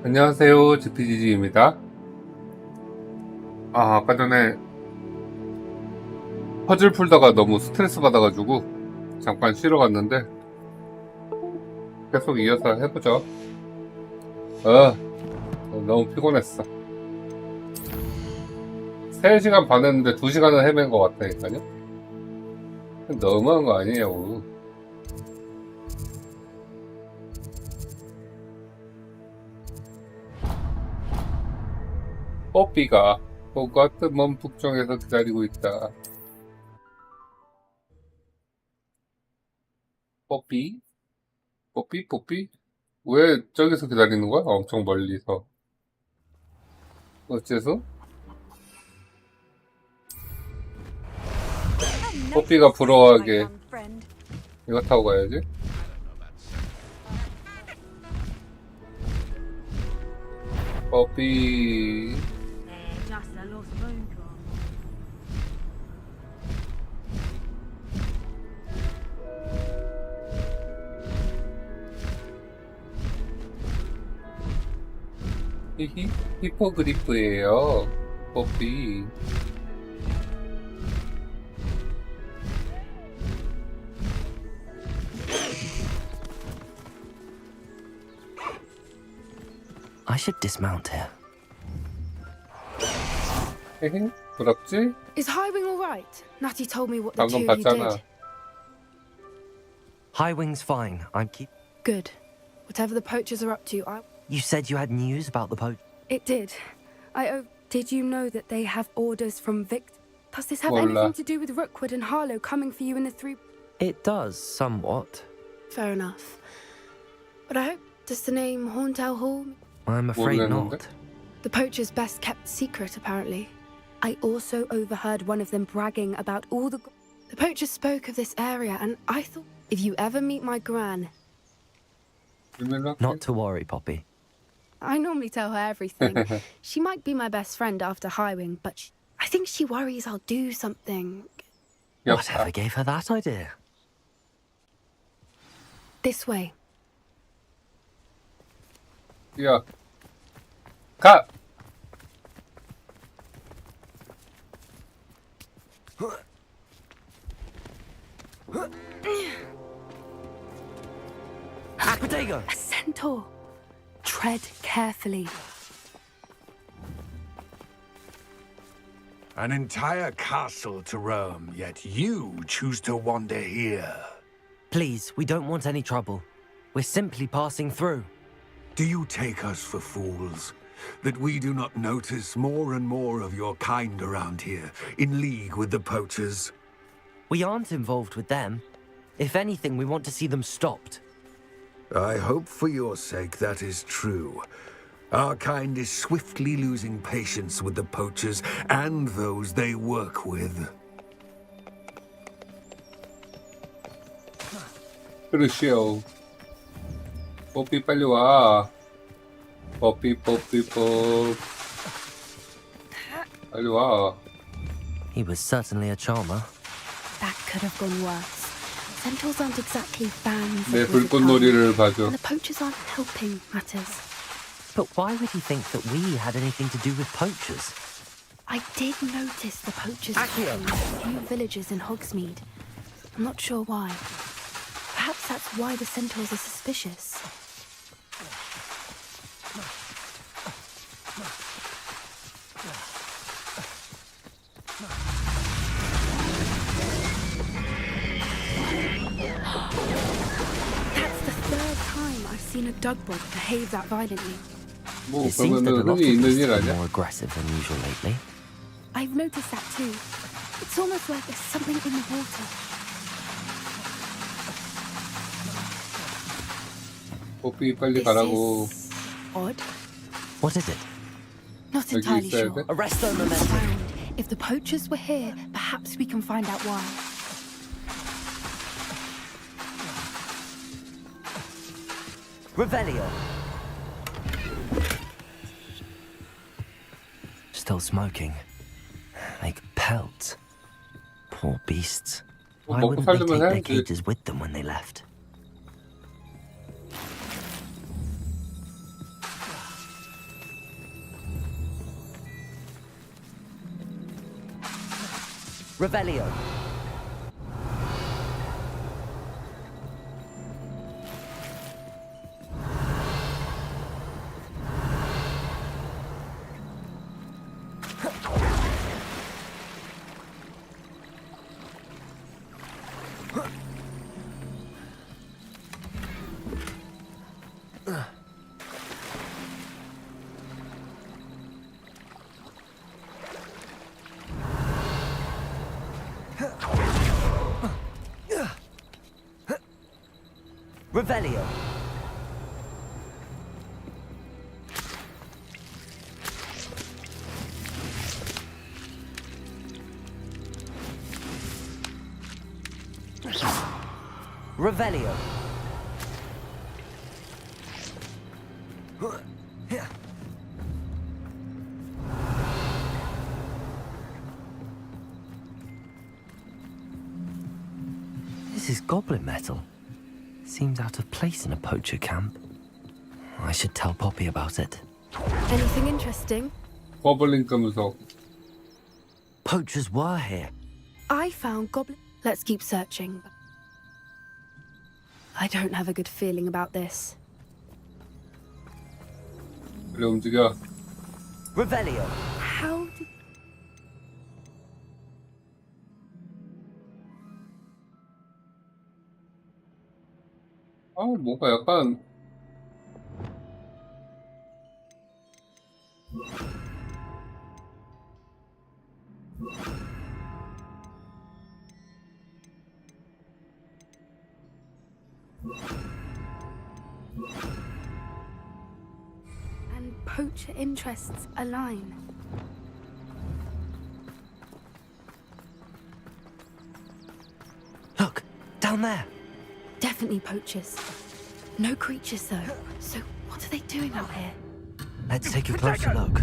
안녕하세요, 지피지지입니다. 아까 전에 퍼즐 풀다가 너무 스트레스 받아가지고 잠깐 쉬러 갔는데 계속 이어서 해보죠. 너무 피곤했어. 3시간 반 했는데 2시간은 헤맨 것 같다니까요. 너무한 거 아니에요. 뽀삐가 호그와트 먼 북쪽에서 기다리고 있다. 뽀삐? 뽀삐? 왜 저기서 기다리는 거야? 엄청 멀리서. 어째서? 뽀삐가 부러워하게 이거 타고 가야지. 뽀삐. 히히 히포그리프예요. 뽀삐. I should dismount here. 헤헤, 부럽지? Is Highwing all right? Natty told me what the two 방금 of you 봤잖아. did. Highwing's fine. I'm keep. Good. Whatever the poachers are up to, You said you had news about the poach. It did. Did you know that they have orders from Vic? Does this have 몰라. anything to do with Rookwood and Harlow coming for you in the three? It does, somewhat. Fair enough. But I hope, does the name Horntail Hall? I'm afraid 모르겠는데? not. The poacher's best kept secret, apparently. I also overheard one of them bragging about all the... The poacher spoke of this area, and I thought, if you ever meet my gran, Not to worry, Poppy. I normally tell her everything. She might be my best friend after Highwing, but I think she worries I'll do something. Whatever gave her that idea? This way. 야, 가! Potato! A centaur. Tread carefully. An entire castle to roam, yet you choose to wander here. Please, we don't want any trouble. We're simply passing through. Do you take us for fools? That we do not notice more and more of your kind around here, in league with the poachers? We aren't involved with them. If anything, we want to see them stopped. I hope for your sake that is true. Our kind is swiftly losing patience with the poachers and those they work with. 그러시오. 뽀삐 빨리 와. 뽀삐. 빨리 와. He was certainly a charmer. That could have gone worse. Centaurs aren't exactly fans 내 of wizard 불꽃놀이를 powers, 봐줘. and the poachers aren't helping matters. But why would he think that we had anything to do with poachers? I did notice the poachers Accio. attacking a few villagers in Hogsmeade. I'm not sure why. Perhaps that's why the centaurs are suspicious. That's the third time I've seen a dugbog behave that violently. 뭐 It seems that a 그러면은 lot of 흔히 있는 beasts 일 are 아니야? more aggressive than usual lately. I've noticed that too. It's almost like there's something in the water. 뽀삐 빨리 This 가라고. is odd. What is it? Not 여기 entirely 있어야 sure. 돼? Arresto momentum. Found. If the poachers were here, perhaps we can find out why. Revelio. Still smoking. Like pelts. Poor beasts. Why 먹고 wouldn't they 살려면 take their 해야지. cages with them when they left? Revelio. Revelio. Revelio. This is goblin metal. Seems out of place in a poacher camp. I should tell Poppy about it. Anything interesting? 버블링 금속. Poachers were here. I found goblin. Let's keep searching. I don't have a good feeling about this. 그래 움직여. Revelio. How did... 아 뭔가 약간 And poacher interests align. Look, down there. Definitely poachers. No creatures though. So what are they doing out here? Let's take a closer look.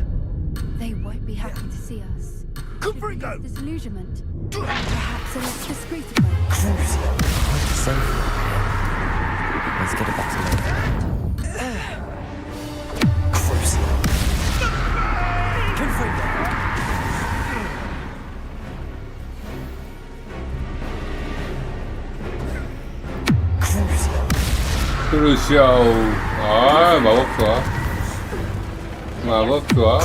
They won't be happy to see us. Should we use disillusionment? Perhaps a less discreet approach. Crucial. Quite safe. Let's get a better look. Crucial. Confringo. 크루시아우. 아 마법 좋아. 마법 좋아.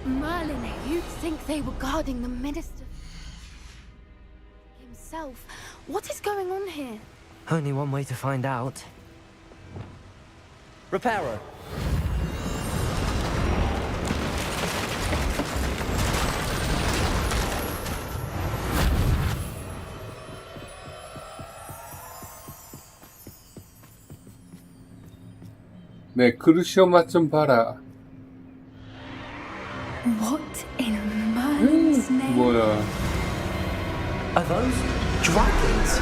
Merlin, you'd think they were guarding the minister himself. What is going on here? Only one way to find out. Reparo. 네 크루시오 맛 좀 봐라. What in Merlin's name? 뭐야? Are those dragons?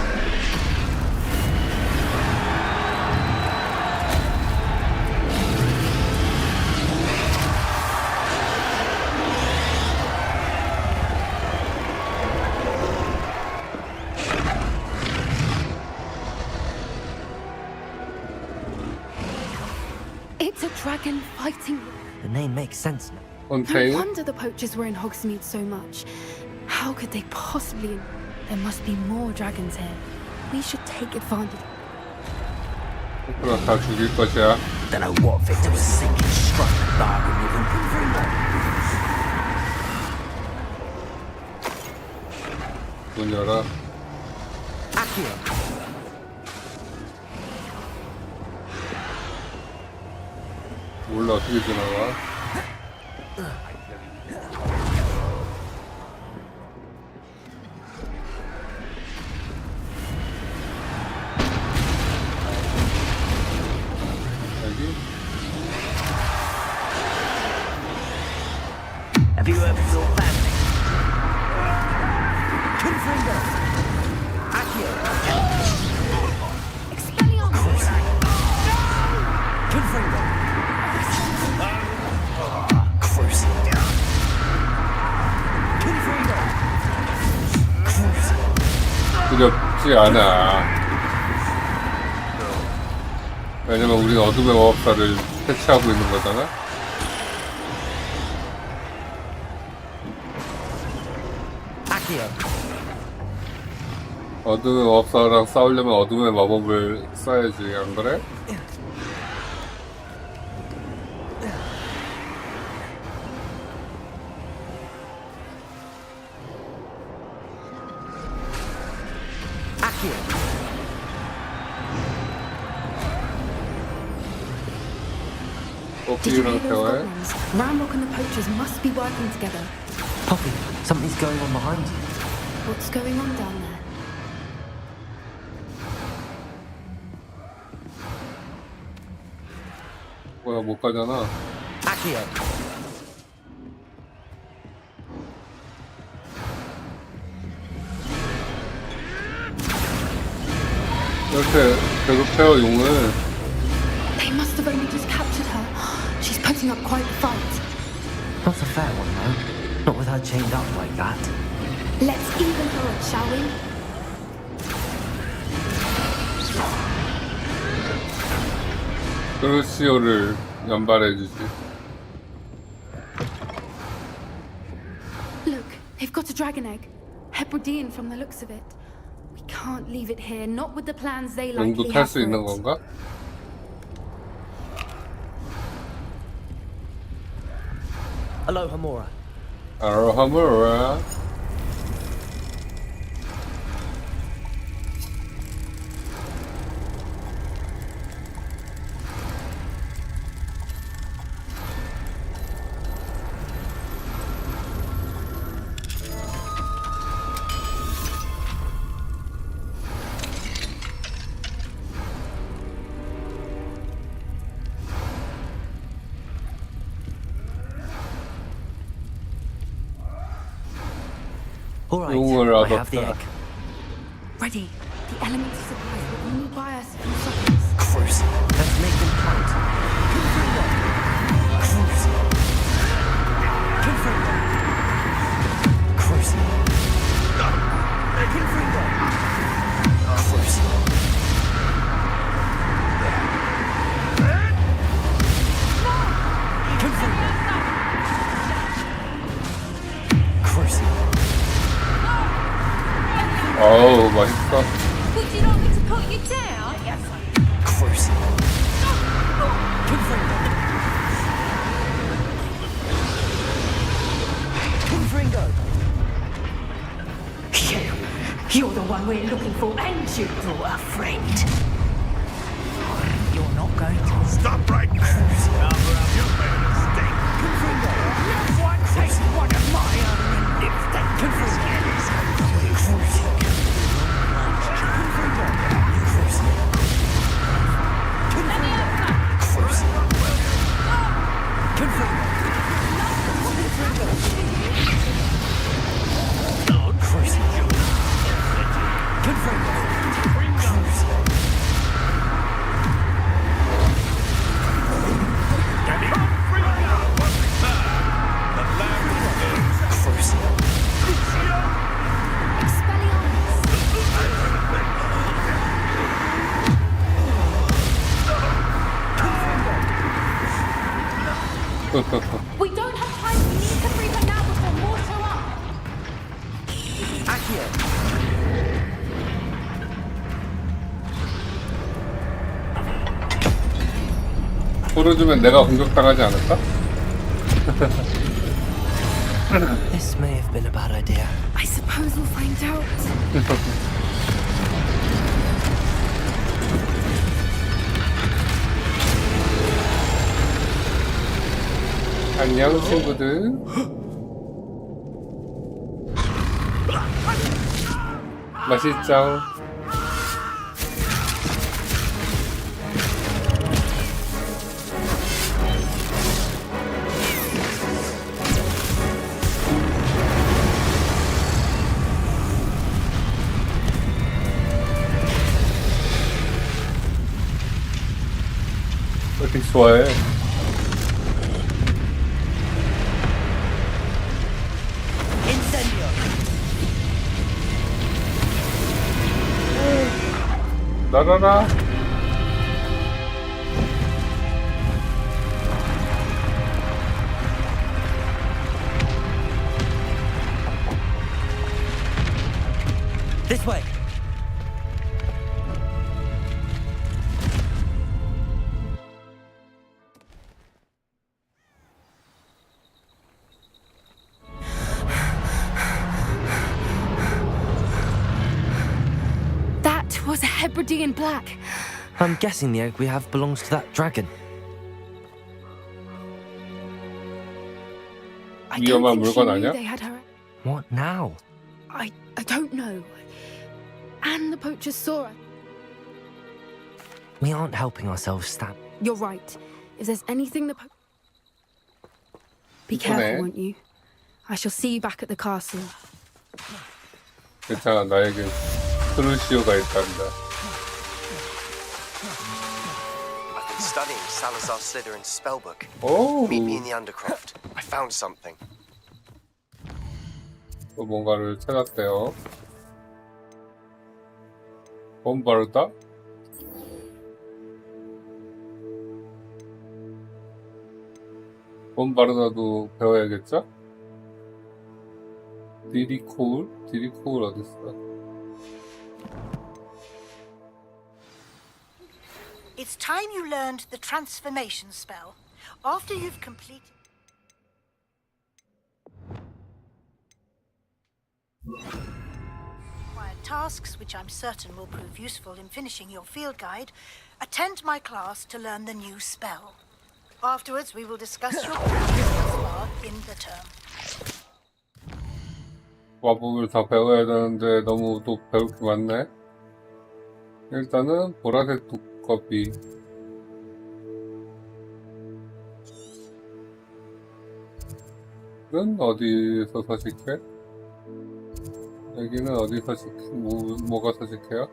It's a dragon fighting. The name makes sense now. No 컨테인. wonder the poachers were in Hogsmeade so much. How could they possibly? There must be more dragons here. We should take advantage. 그럼 다 죽일 것이야. Don't know what Victor was thinking. Struck bargain with him. 문 열어. Accio. 몰라 어떻게 지나가. 여기. Have you heard of your family? Confringo. Accio. Expelliarmus! Confringo. Crucial. Confringo. Crucial. 두렵지 않아. 왜냐면 우리는 어둠의 마법사를 퇴치하고 있는 거잖아. Accio. 어둠의 마법사랑 싸우려면 어둠의 마법을 써야지, 안 그래? Accio. Did you hear 뽑기랑 those 대화해? goblins? Ramrock and the poachers must be working together. Poppy, something's going on behind you. What's going on down there? 뭐야, 못 가잖아. Accio. 이렇게 괴롭혀요, 용을. They must have only just captured her. She's putting up quite the fight. Not a fair one, though. Not with her chained up like that. Let's even her up, shall we? 크루시오를 연발해주지. Look, they've got a dragon egg. Hebridean from the looks of it. We can't leave it here, not with the plans they 용도 likely 탈 have 수 for 있는 it. 건가? Aloha, Mora. 아로하무라. All right, 용을 I have the 얻었다. egg. Ready. The elemental supplies will only buy us a few seconds. Cruise. Let's make them count. Confringo. Cruise. Confringo. Cruise. Confringo. Cruise. Confringo. Cruise. 어우, 맛있어. Would you like me to put you down? Yes. Cruise. Confringo. Confringo. You're the one we're looking for, and you brought a friend. You're not going to Stop right there! Albert, you made a mistake. Confringo. one take one of my own and live that Confringo. We don't have time. We need to free her now before more show up. Accio. 풀어주면 내가 공격당하지 않을까? This may have been a bad idea. I suppose we'll find out. 안녕, 친구들. 맛있죠? 왜 이렇게 좋아해? Incendio. 나라라. That was a Hebridean black. I'm guessing the egg we have belongs to that dragon. I don't 위험한 think she 물건 knew 아니야? they had her. What now? I don't know. And the poachers saw her. We aren't helping ourselves, Stan. You're right. If there's anything the Be 이쁘네. careful, won't you? I shall see you back at the castle. 괜찮아, 나에게 크루시오가 있단다. I've been studying Salazar Slytherin's spellbook. 오, Meet me in the Undercroft. I found something. 또 뭔가를 찾았대요. 봄바르다? 봄바르다도 배워야겠죠? 디리코울? 디리코울 어딨어? It's time you learned the transformation spell. After you've completed... required tasks, which I'm certain will prove useful in finishing your field guide, attend my class to learn the new spell. Afterwards, we will discuss your practice thus far in the term. 마법을 다 배워야 되는데 너무 또 배울 게 많네. 일단은 보라색 두꺼비. 는 어디서 서식해? 여기는 어디서 뭐가 서식해요?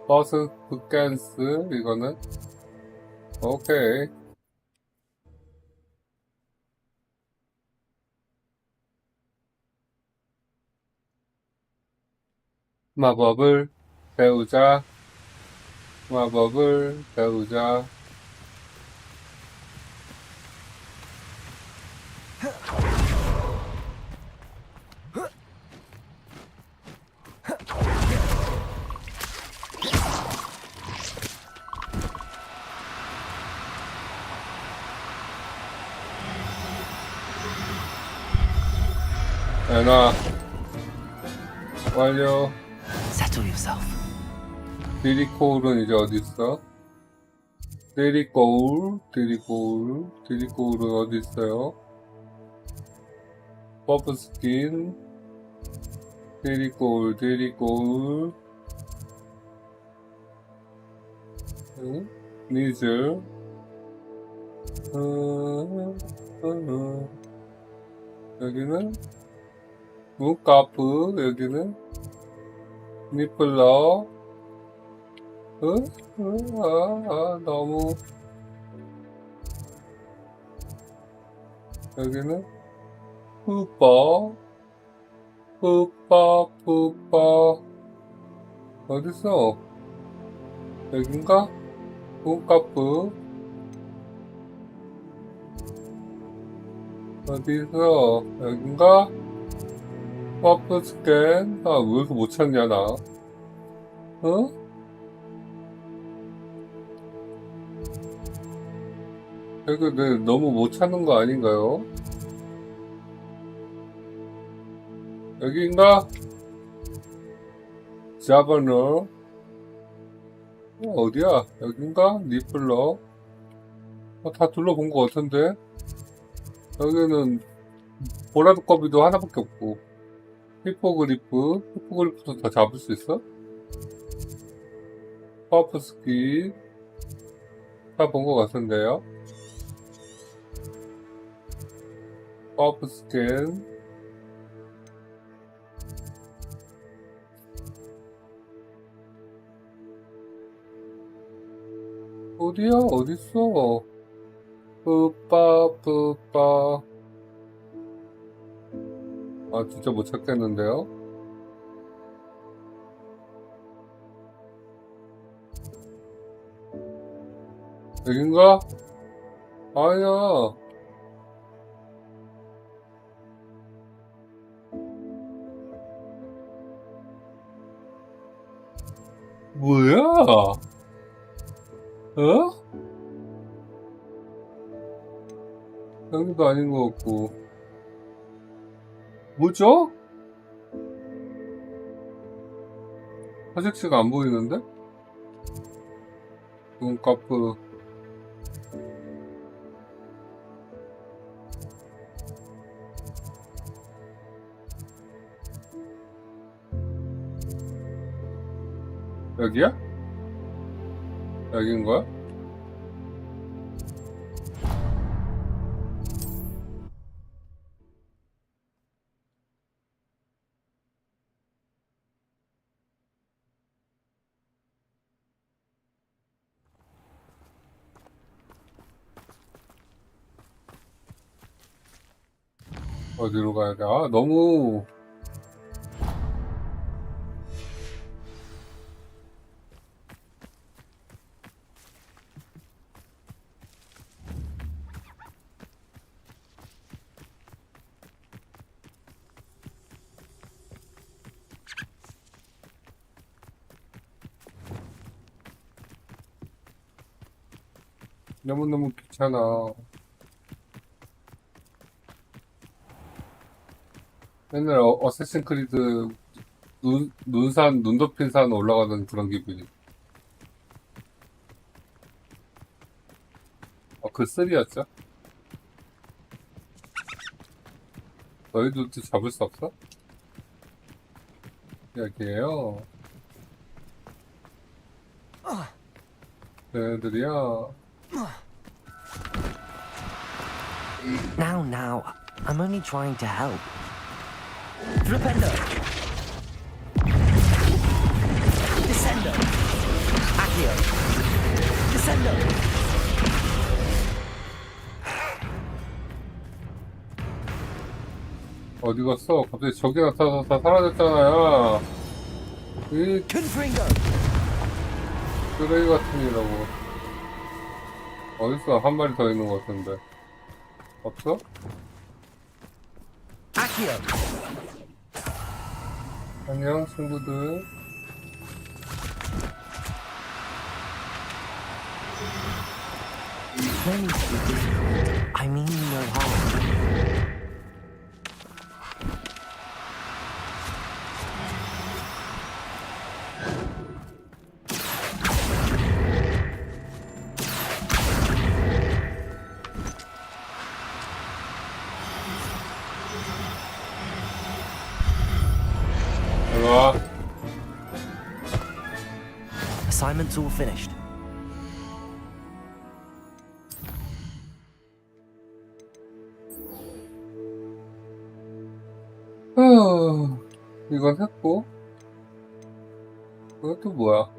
버스 굿간스 이거는 오케이. 마법을 배우자. 마법을 배우자. 애나 완료. Settle yourself. 디리코울은 이제 어디 있어? 디리코울은 어디 있어요? 버프 스킨, 디리코울, 응? 니즐, 여기는 무카프, 여기는 니플러. 너무. 여기는 푸빠. 어딨어? 여긴가? 무카프. 어디서? 여긴가? 버프 스캔. 아, 왜 이렇게 못 찾냐, 나? 어? 이거 너무 못 찾는 거 아닌가요? 여기인가? 자바너. 어디야? 여긴가? 니플러. 다 둘러본 거 같은데? 여기는 보라두꺼비도 하나밖에 없고. 히포그리프도 다 잡을 수 있어? 퍼프스키 다 본 것 같은데요? 퍼프 스캔. 어디야? 어딨어? 뿌빠. 아, 진짜 못 찾겠는데요? 여긴가? 아니야. 뭐야? 어? 여기도 아닌 것 같고. 뭐죠? 화장실가 안 보이는데? 눈꺼풀. 여기야? 여긴 거야? 어디로 가야 돼? 아, 너무 너무너무 귀찮아. 맨날 어쌔신 크리드 눈 덮인 산 올라가는 그런 기분이. 그 3였죠? 너희도 잡을 수 없어? 여기에요. 얘네들이야. Now, I'm only trying to help. Flipendo! Descendo! Accio! Descendo! 어디 갔어? 갑자기 저기 나타나서 다 사라졌잖아요. 이 Confringo! 쓰레기 같은 이라고. 어딨어? 한 마리 더 있는 것 같은데. 없어? Accio! 안녕, 친구들. No need to be difficult. I mean you no harm. 와, Assignment's all finished. 이건 했고. 이것도 뭐야?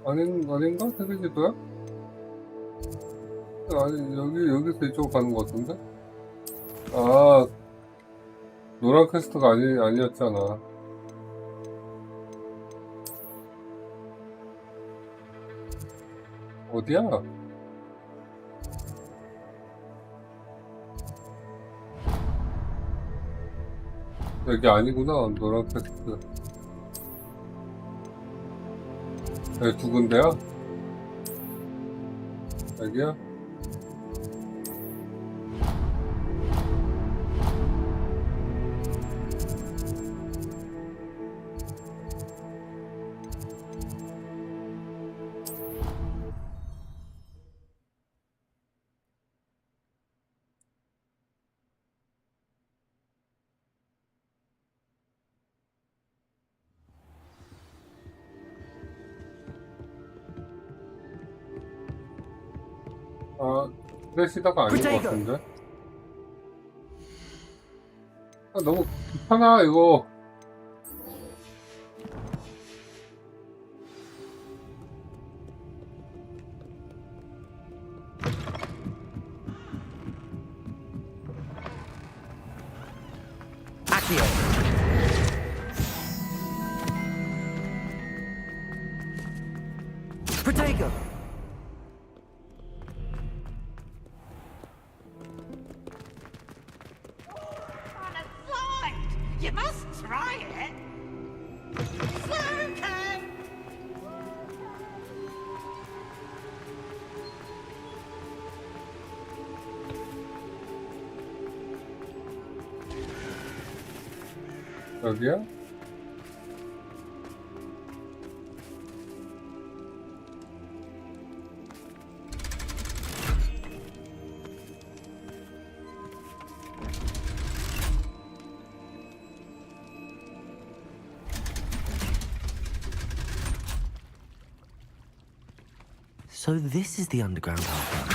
아닌가? 세계지도야? 아니, 여기서 이쪽으로 가는 것 같은데? 아, 노란 퀘스트가 아니었잖아. 어디야? 여기 아니구나, 노란 퀘스트. 여기 두 군데야? 여기야? 아, 크레시다가 아닌 것 같은데? 아, 너무 귀찮아, 이거. Accio! Protego! You must try it. Slogan! 여기야? So this is the underground harbor.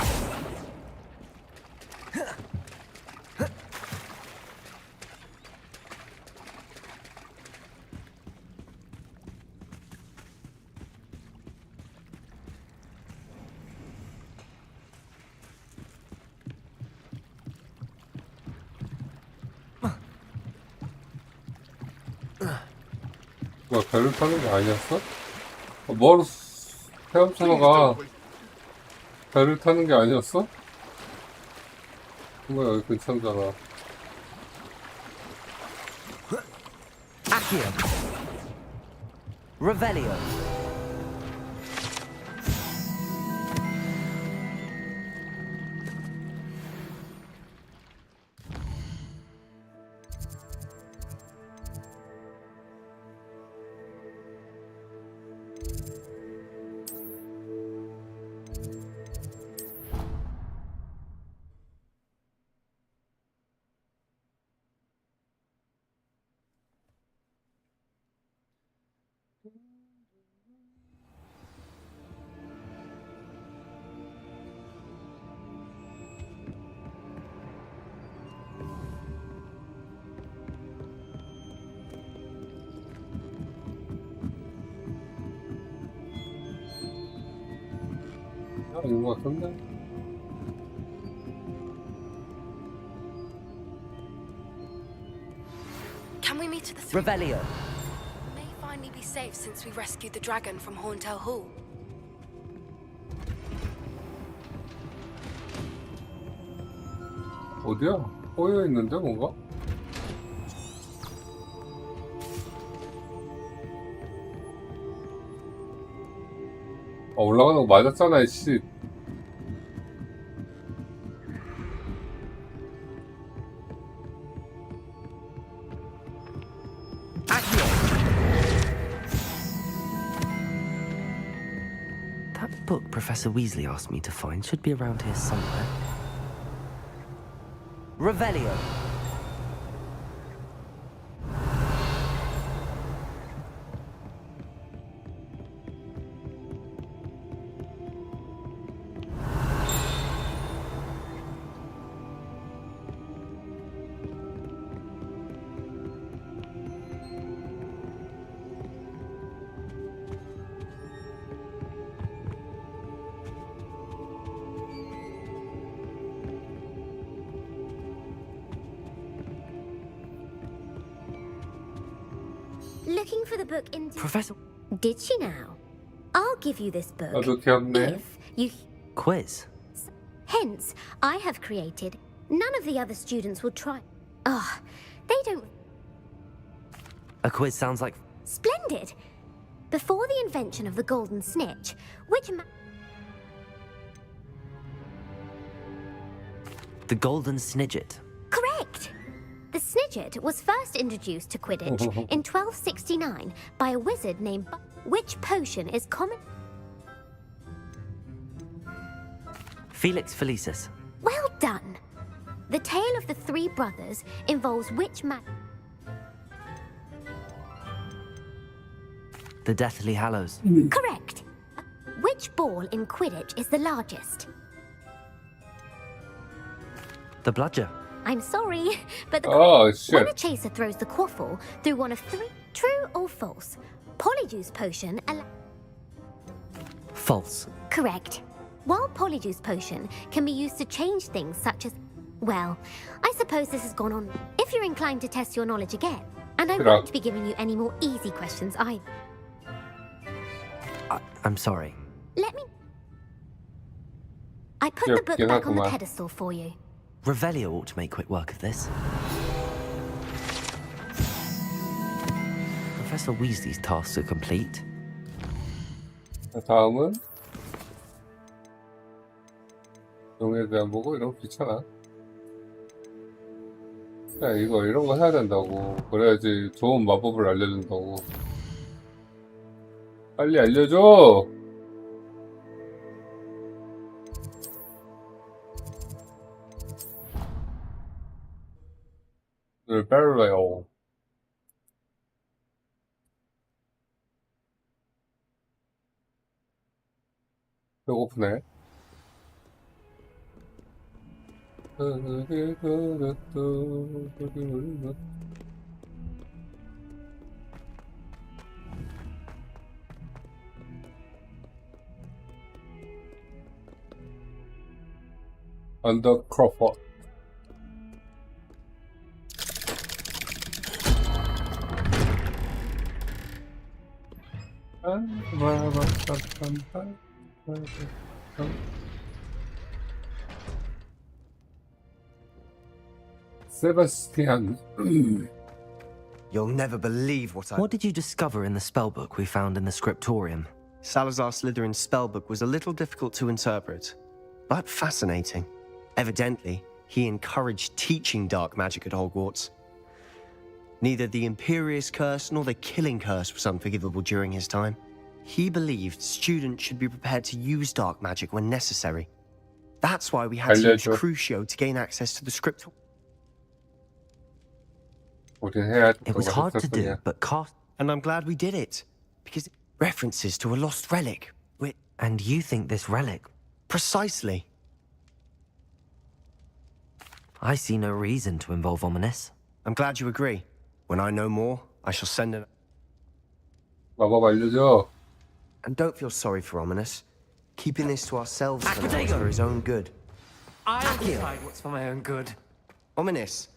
뭐야, 배를 타는 게 아니었어? 뭐하러 헤엄쳐나가? 배를 타는 게 아니었어? 뭐야, 여기 괜찮잖아. Accio. Revelio. 아닌 것 같은데? Can we meet at the three? Revelio. May finally be safe since we rescued the dragon from Horntail Hall. 어디야? 꼬여 있는데 뭔가? 아, 올라가는 거 맞았잖아, 씨. That book Professor Weasley asked me to find should be around here somewhere. Revelio. Looking for the book in... Professor Did she now? I'll give you this book. 나도 귀엽네. If you... quiz. Hence, I have created... None of the other students will try... Oh, they don't... A quiz sounds like Splendid! Before the invention of the golden snitch, which... the Golden Snidget. Correct! The Snidget was first introduced to Quidditch in 1269 by a wizard named... Which potion is common... Felix Felicis. Well done! The tale of the three brothers involves which The Deathly Hallows. Correct! Which ball in Quidditch is the largest? The Bludger. I'm sorry, but the Oh, when a shit. chaser throws the quaffle through one of three, true or false, Polyjuice Potion False. Correct. While Polyjuice Potion can be used to change things such as... Well, I suppose this has gone on. If you're inclined to test your knowledge again, and I Yeah. won't be giving you any more easy questions either. I'm sorry. Let me... I put Yeah, the book yeah, back on the come on. pedestal for you. Revelio ought to make quick work of this. Professor Weasley's tasks are complete. 다음은 용에 대한 보고 이런 거 귀찮아. 야, 이런 거 해야 된다고. 그래야지 좋은 마법을 알려준다고. 빨리 알려줘! 오늘 배럴레오. 배고프네. Under Crawford. Sebastian. You'll never believe what I... What did you discover in the spellbook we found in the scriptorium? Salazar Slytherin's spellbook was a little difficult to interpret, but fascinating. Evidently, he encouraged teaching dark magic at Hogwarts. Neither the Imperious Curse nor the Killing Curse was unforgivable during his time. He believed students should be prepared to use dark magic when necessary. That's why we had to use Crucio to gain access to the scriptorium. It was hard to do, but cost. And I'm glad we did it, because it references to a lost relic. And you think this relic? Precisely. I see no reason to involve Ominous. I'm glad you agree. When I know more, I shall send an... 마법 알려줘. And don't feel sorry for Ominous. Keeping this to ourselves for now is for his own good. I'll decide what's for my own good. Ominous,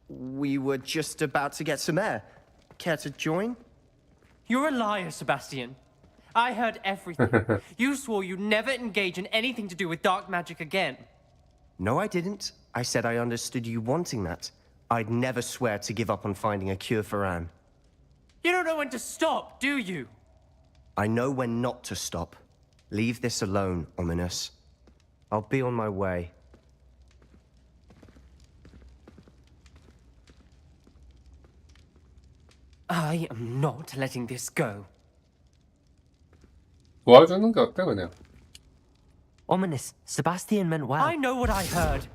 we were just about to get some air. Care to join? You're a liar, Sebastian. I heard everything. You swore you'd never engage in anything to do with dark magic again. No, I didn't. I said I understood you wanting that. I'd never swear to give up on finding a cure for Anne. You don't know when to stop, do you? I know when not to stop. Leave this alone, Ominous. I'll be on my way. I am not letting this go. 도와주는 게 어때 그냥? Ominous, Sebastian meant well. I know what I heard.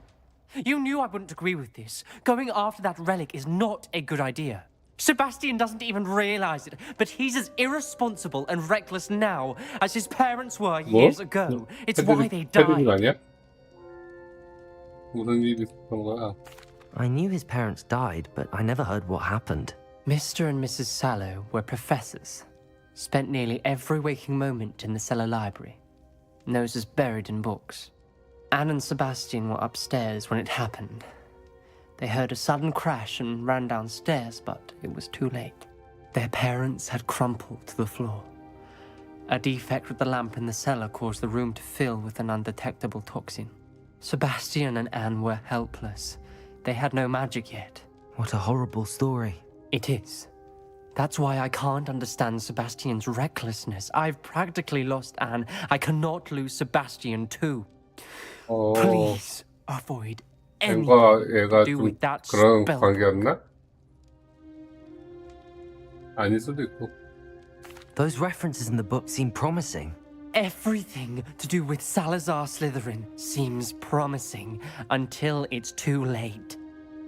You knew I wouldn't agree with this. Going after that relic is not a good idea. Sebastian doesn't even realize it, but he's as irresponsible and reckless now as his parents were years ago. It's why they 패드립 died. 아니야? 무슨 일이 있었던 거야? I knew his parents died, but I never heard what happened. Mr. and Mrs. Sallow were professors. Spent nearly every waking moment in the cellar library. Noses buried in books. Anne and Sebastian were upstairs when it happened. They heard a sudden crash and ran downstairs, but it was too late. Their parents had crumpled to the floor. A defect with the lamp in the cellar caused the room to fill with an undetectable toxin. Sebastian and Anne were helpless. They had no magic yet. What a horrible story. It is. That's why I can't understand Sebastian's recklessness. I've practically lost Anne. I cannot lose Sebastian too. Please avoid anything to do with that 그런 spell. 관계였나? 아닐 수도 있고. Those references in the book seem promising. Everything to do with Salazar Slytherin seems promising until it's too late.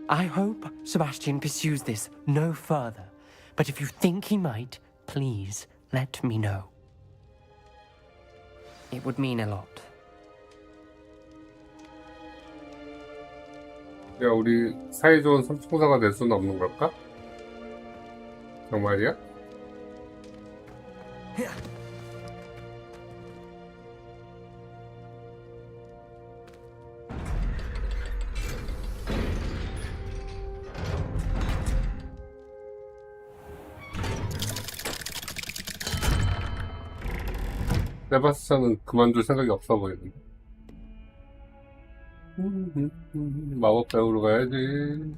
I hope Sebastian pursues this no further, but if you think he might, please let me know. It would mean a lot. 야, 우리 사이좋은 삼총사가 될 수는 없는 걸까? 정말이야? 세바스찬은 그만둘 생각이 없어 보이는데. 마법 배우러 가야지.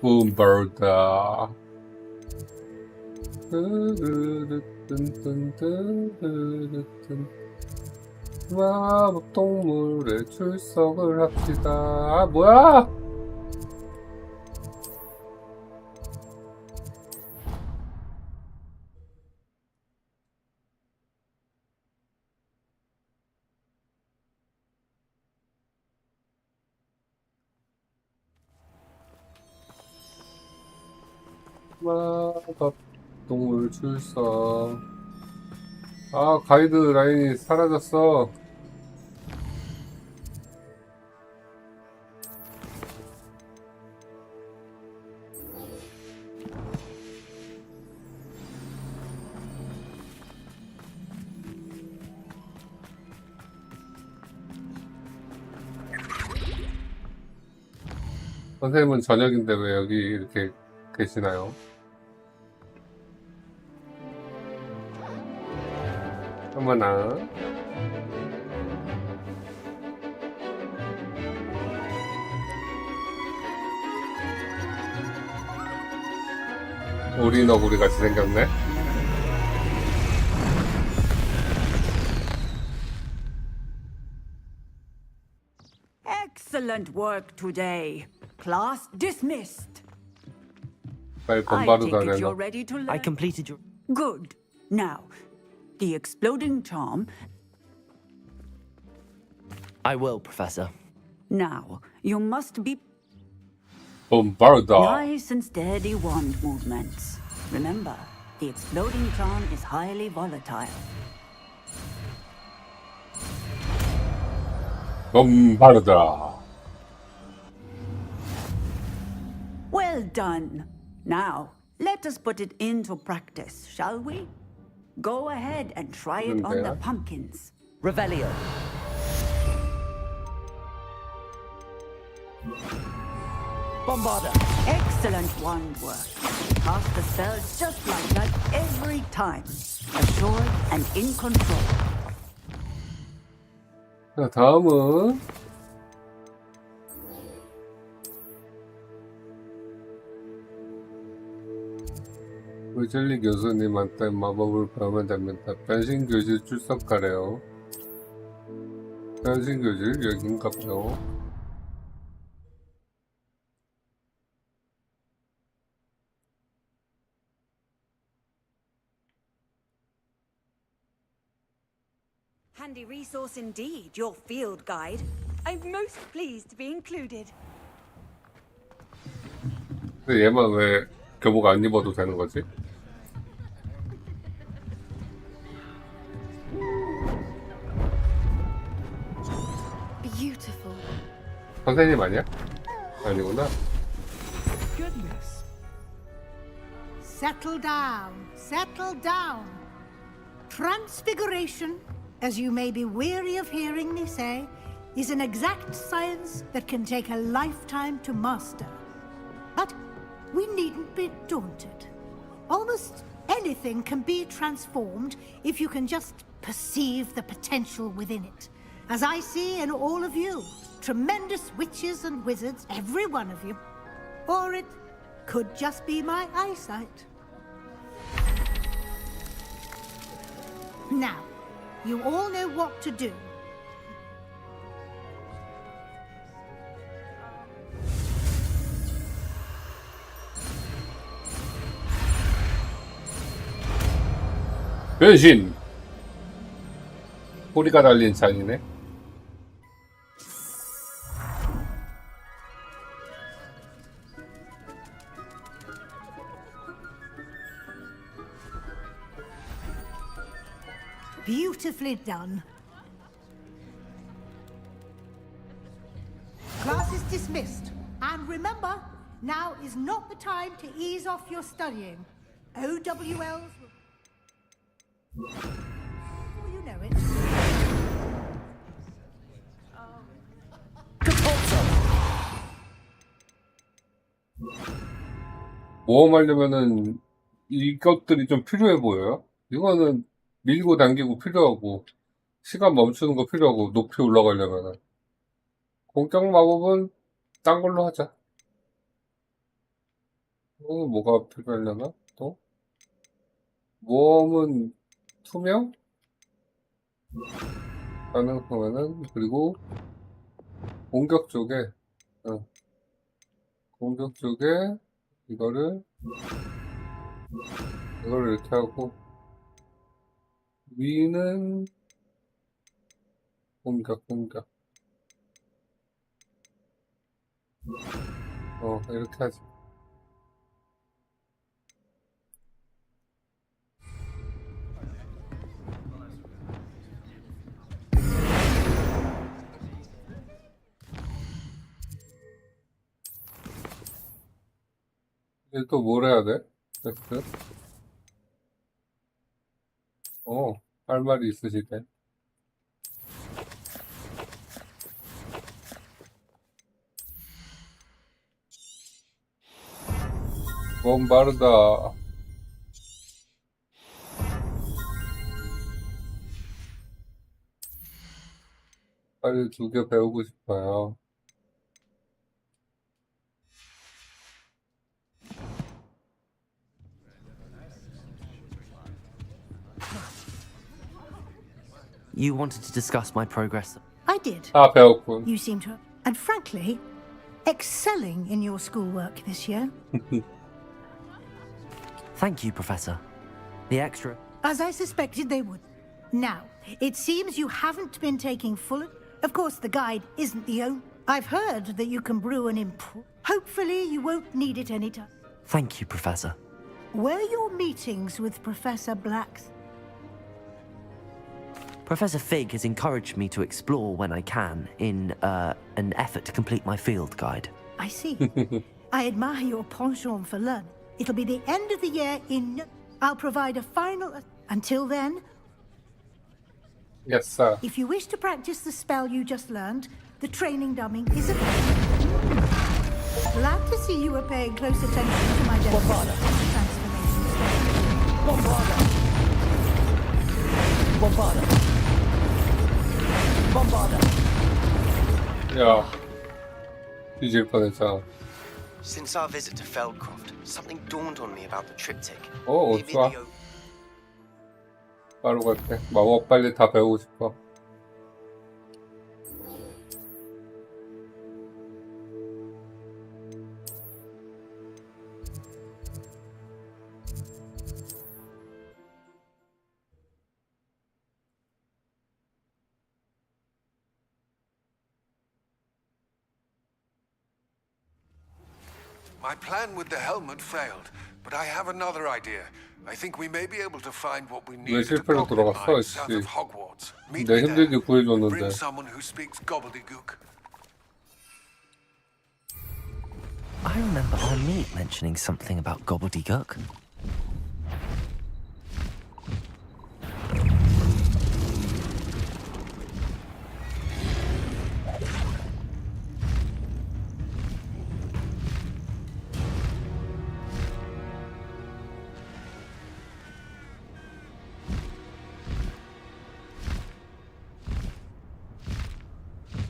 붐버다. 마법 동물에 출석을 합시다. 아, 뭐야? 마법 동물 출석. 아, 가이드 라인이 사라졌어. 선생님은 저녁인데 왜 여기 이렇게 계시나요? 어머나. 우리 너구리 같이 생겼네. Excellent work today. Class dismissed. 빨리 돈 I 바르다 take it you're 내놔. ready to learn. I completed your. Good. Now, the exploding charm. I will, Professor. Now, you must be 돈 바르다. nice and steady wand movements. Remember, the exploding charm is highly volatile. 돈 바르다. Well done. Now, let us put it into practice, shall we? Go ahead and try it on the 그런데요? pumpkins. Revelio. Bombarda. Excellent wand work. Cast the spell just like that every time. Assured and in control. 자, 다음은 의젤리 교수님한테 마법을 배우면 됩니다. 변신 교실 출석하래요. 변신 교실 여긴가봐요. Handy resource indeed, your field guide. I'm most pleased to be included. 근데 얘만 왜 교복 안 입어도 되는 거지? Beautiful. 선생님 아니야? 아니구나. Goodness. Settle down, settle down. Transfiguration, as you may be weary of hearing me say, is an exact science that can take a lifetime to master. But we needn't be daunted. Almost anything can be transformed if you can just perceive the potential within it. As I see in all of you, tremendous witches and wizards, every one of you. Or it could just be my eyesight. Now, you all know what to do. 변신! 꼬리가 달린 잔이네. Beautifully done. Class is dismissed. And remember, now is not the time to ease off your studying. OWLs will... Before you know it... 모험하려면은 이것들이 좀 필요해 보여요. 이거는 밀고 당기고 필요하고 시간 멈추는 거 필요하고 높이 올라가려면은 공격 마법은 딴 걸로 하자. 뭐가 필요하려나? 또? 모험은 투명? 가능하면은, 그리고 공격 쪽에, 공격 쪽에 이거를 이렇게 하고, 위는 공격. 이렇게 하지. 이제 또 뭘 해야 돼? 테스트? 할 말이 있으시대. 몸 바르다. 빨리 2개 배우고 싶어요. You wanted to discuss my progress. I did. 다 배웠군. You seem to, and frankly, excelling in your schoolwork this year. Thank you, Professor. The extra... As I suspected they would. Now, it seems you haven't been taking full... Of course, the guide isn't the only... I've heard that you can brew an Hopefully, you won't need it anytime. Thank you, Professor. Were your meetings with Professor Black's? Professor Fig has encouraged me to explore when I can in an effort to complete my field guide. I see. I admire your penchant for learning. It'll be the end of the year in... I'll provide a final... Until then, Yes, sir. if you wish to practice the spell you just learned, the training dummy is available. Glad to see you were paying close attention to my transformation 야, 뒤질 뻔했잖아. Since our visit to Feldcroft, something dawned on me about the triptych. Maybe 좋아. the 바로 갈게. 마법 빨리 다 배우고 싶어. My plan with the helmet failed, but I have another idea. I think we may be able to find what we 왜 need at the 실패로 goblin 돌아갔어, mine south 씨. of Hogwarts. Meet 내 me 힘들게 there. 구해줬는데. Bring someone who speaks gobbledygook. I remember our meet mentioning something about gobbledygook.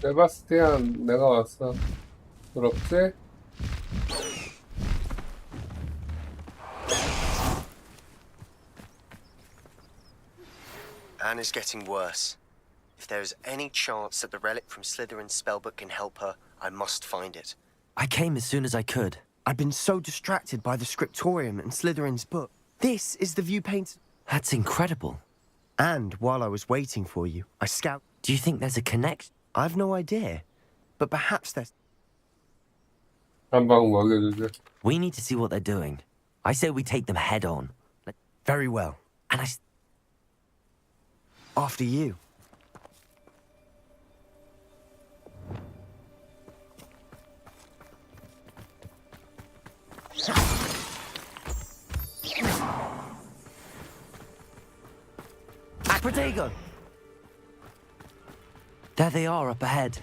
세바스티안, 내가 왔어. 부럽지? Anne is getting worse. If there is any chance that the relic from Slytherin's spellbook can help her, I must find it. I came as soon as I could. I'd been so distracted by the scriptorium and Slytherin's book. This is the view painted. That's incredible. And while I was waiting for you, I scouted. Do you think there's a connection? I've no idea. But perhaps there's... 한 방 먹여주지. We need to see what they're doing. I say we take them head on. Very well. And After you. Protego! There they are up ahead.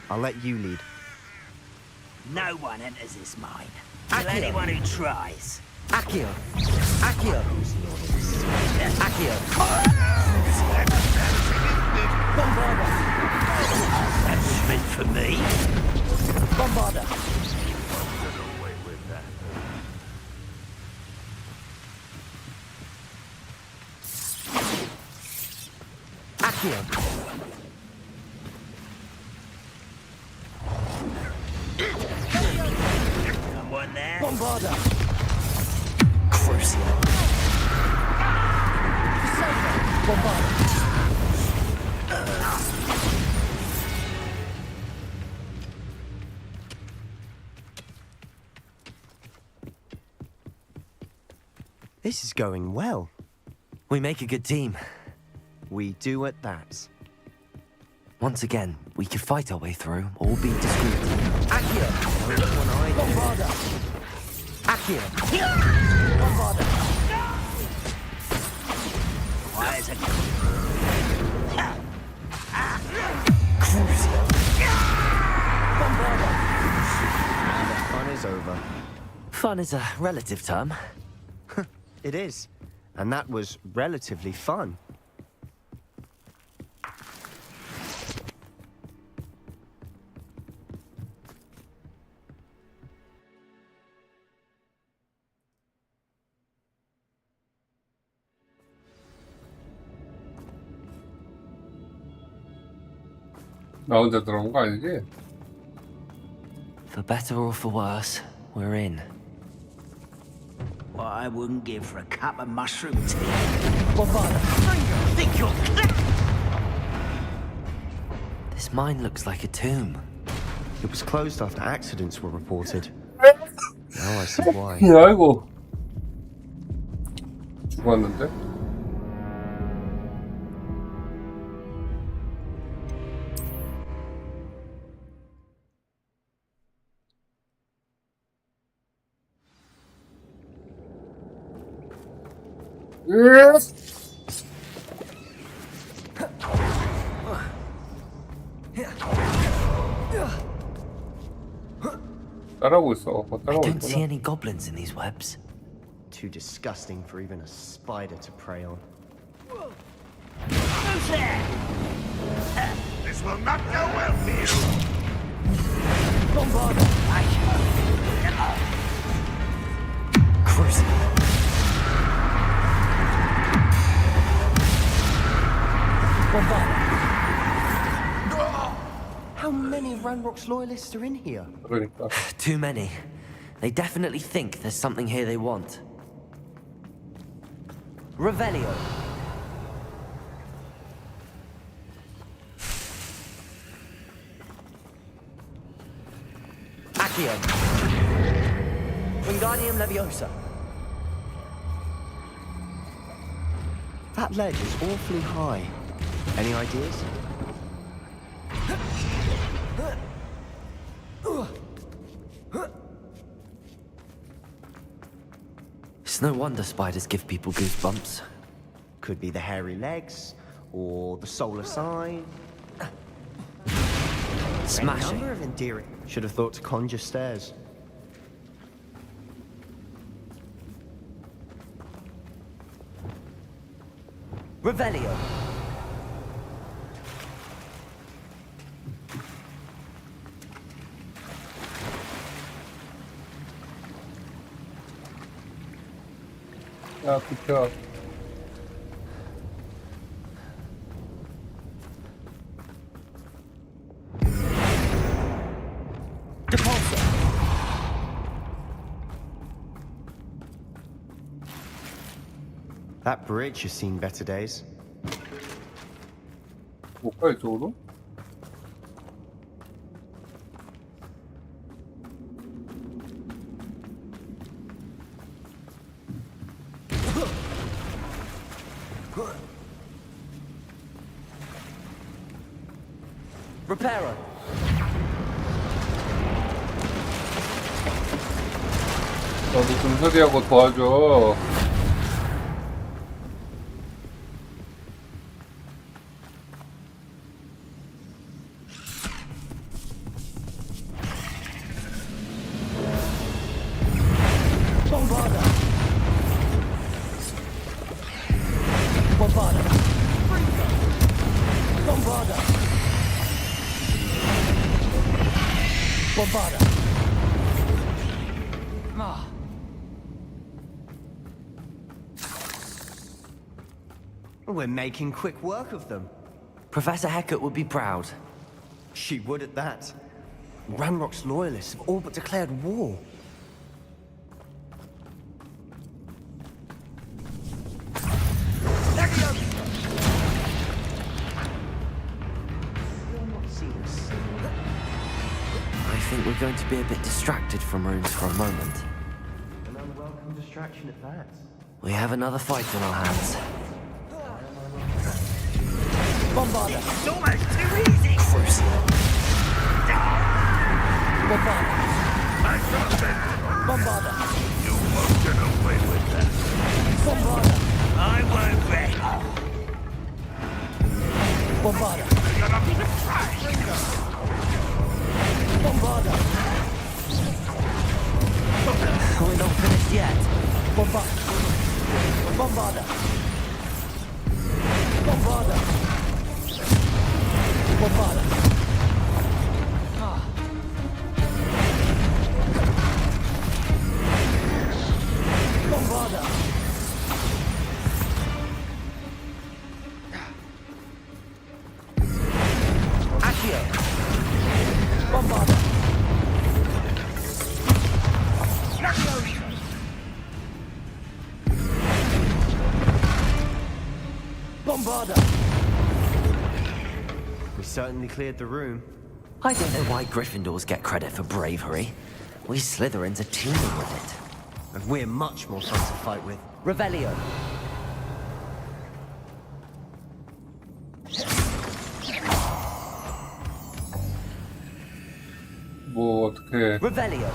I'll let you lead. No one enters this mine. Kill anyone who tries. Accio! Accio! Accio! That's meant for me. Bombarda! This is going well. We make a good team. We do at that. Once again, we could fight our way through or be discreet. Akio! Bombarda! Akio! Bombarda! Why is it? Bombarda! And the fun is over. Fun is a relative term. It is. And that was relatively fun. 나 혼자 들어온 거 아니지? For better or for worse, we're in. What I wouldn't give for a cup of mushroom tea. Think you're This mine looks like a tomb. It was closed after accidents were reported. Now I see why. 아이고. 죽었는데? 따라오고 있어. I 따라오고 don't see 있구나. any goblins in these webs. Too disgusting for even a spider to prey on. Who's there? This will not go well for you. How many Ranrock's loyalists are in here? 그러니까. Too many. They definitely think there's something here they want. Revelio. Accio. Wingardium Leviosa. That ledge is awfully high. Any ideas? It's no wonder spiders give people goosebumps. Could be the hairy legs, or the solar sign. Any Smashing. number of endearing. Should have thought to conjure stairs. Revelio. 야, 비켜. That bridge has seen better days. 못 가, 이쪽으로? Reparo. 너도 좀 처리하고 도와줘. We're making quick work of them. Professor Hecat would be proud. She would at that. Ranrock's loyalists have all but declared war. seems. I think we're going to be a bit distracted from runes for a moment. An unwelcome distraction at that. We have another fight on our hands. Bombarda. It's almost too easy. Crucial. Bombarda. Bombarda. You won't get away with that. Bombarda. I won't wreck. Bombarda. Bombarda. We're not finished yet. Bombarda. Bombarda. Bombarda. Bombarda. Bombarda. Accio. Bombarda. Bombarda. We certainly cleared the room. I don't know why Gryffindors get credit for bravery. We Slytherins are teeming with it. And we're much more fun to fight with. Revelio. 뭐 어떻게 Revelio.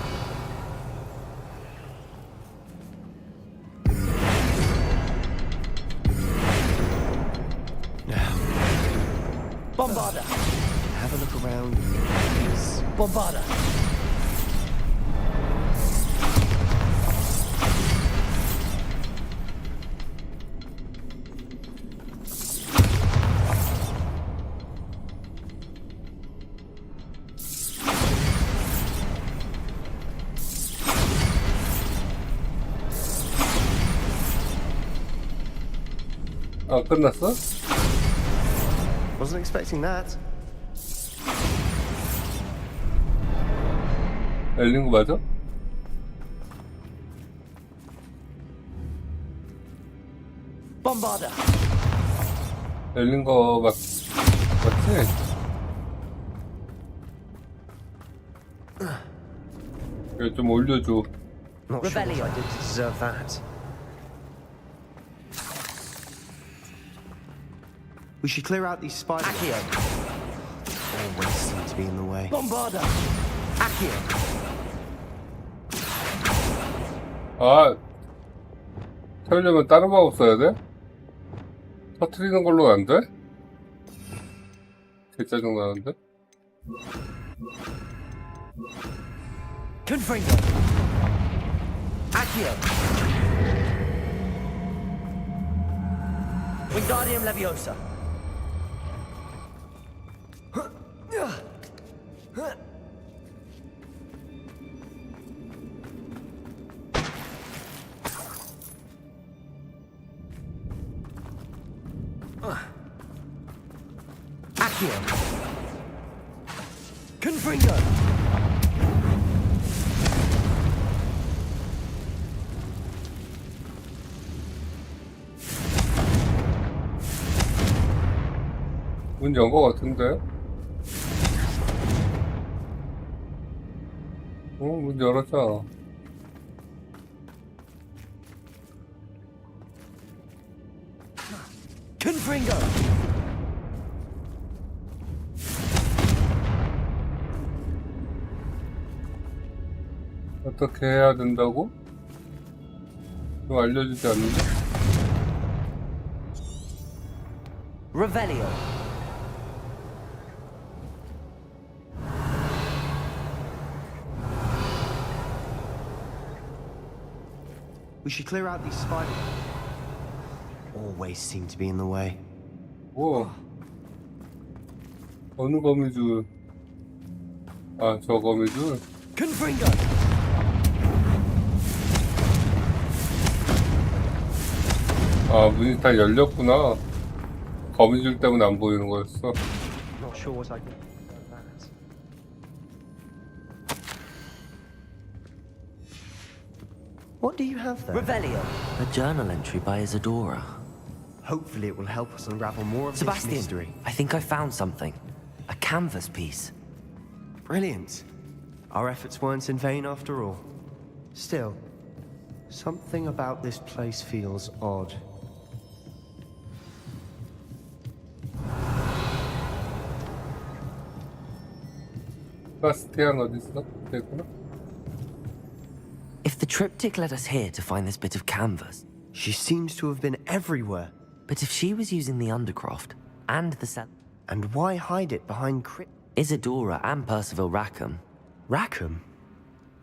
Bombarda. Have a look around. Bombarda. 아 끝났어? Wasn't expecting that. 열린 거 맞아? Bombarda. 열린 거 맞지? 이거 좀 올려줘. Not sure what I did to deserve that. We should clear out these spiders. Accio. Always seem to be in the way. Bombarda. Accio. 아, 태우려면 다른 방법 써야 돼? 터트리는 걸로 안 돼? 개 짜증나는데? Confringo. Accio. Wingardium Leviosa. Accio. Confringo. 문 연 거 같은데? 문 열었잖아. Confringo. 어떻게 해야 된다고? 좀 알려주지 않는데? Revelio. We should clear out these spiders. Always seem to be in the way. 뭐? 어느 거미줄? 아, 저 거미줄? Confringo. 아, 문이 다 열렸구나. 거미줄 때문에 안 보이는 거였어. Not sure what I did to deserve that. What do you have there? Revelio. A journal entry by Isadora. Hopefully it will help us unravel more of this Sebastian, mystery. I think I found something. A canvas piece. Brilliant. Our efforts weren't in vain after all. Still, something about this place feels odd. 세바스티안 어딨어? 됐구나. If the triptych led us here to find this bit of canvas, She seems to have been everywhere. but if she was using the undercroft and the cell, And why hide it behind Isadora and Percival Rackham, Rackham?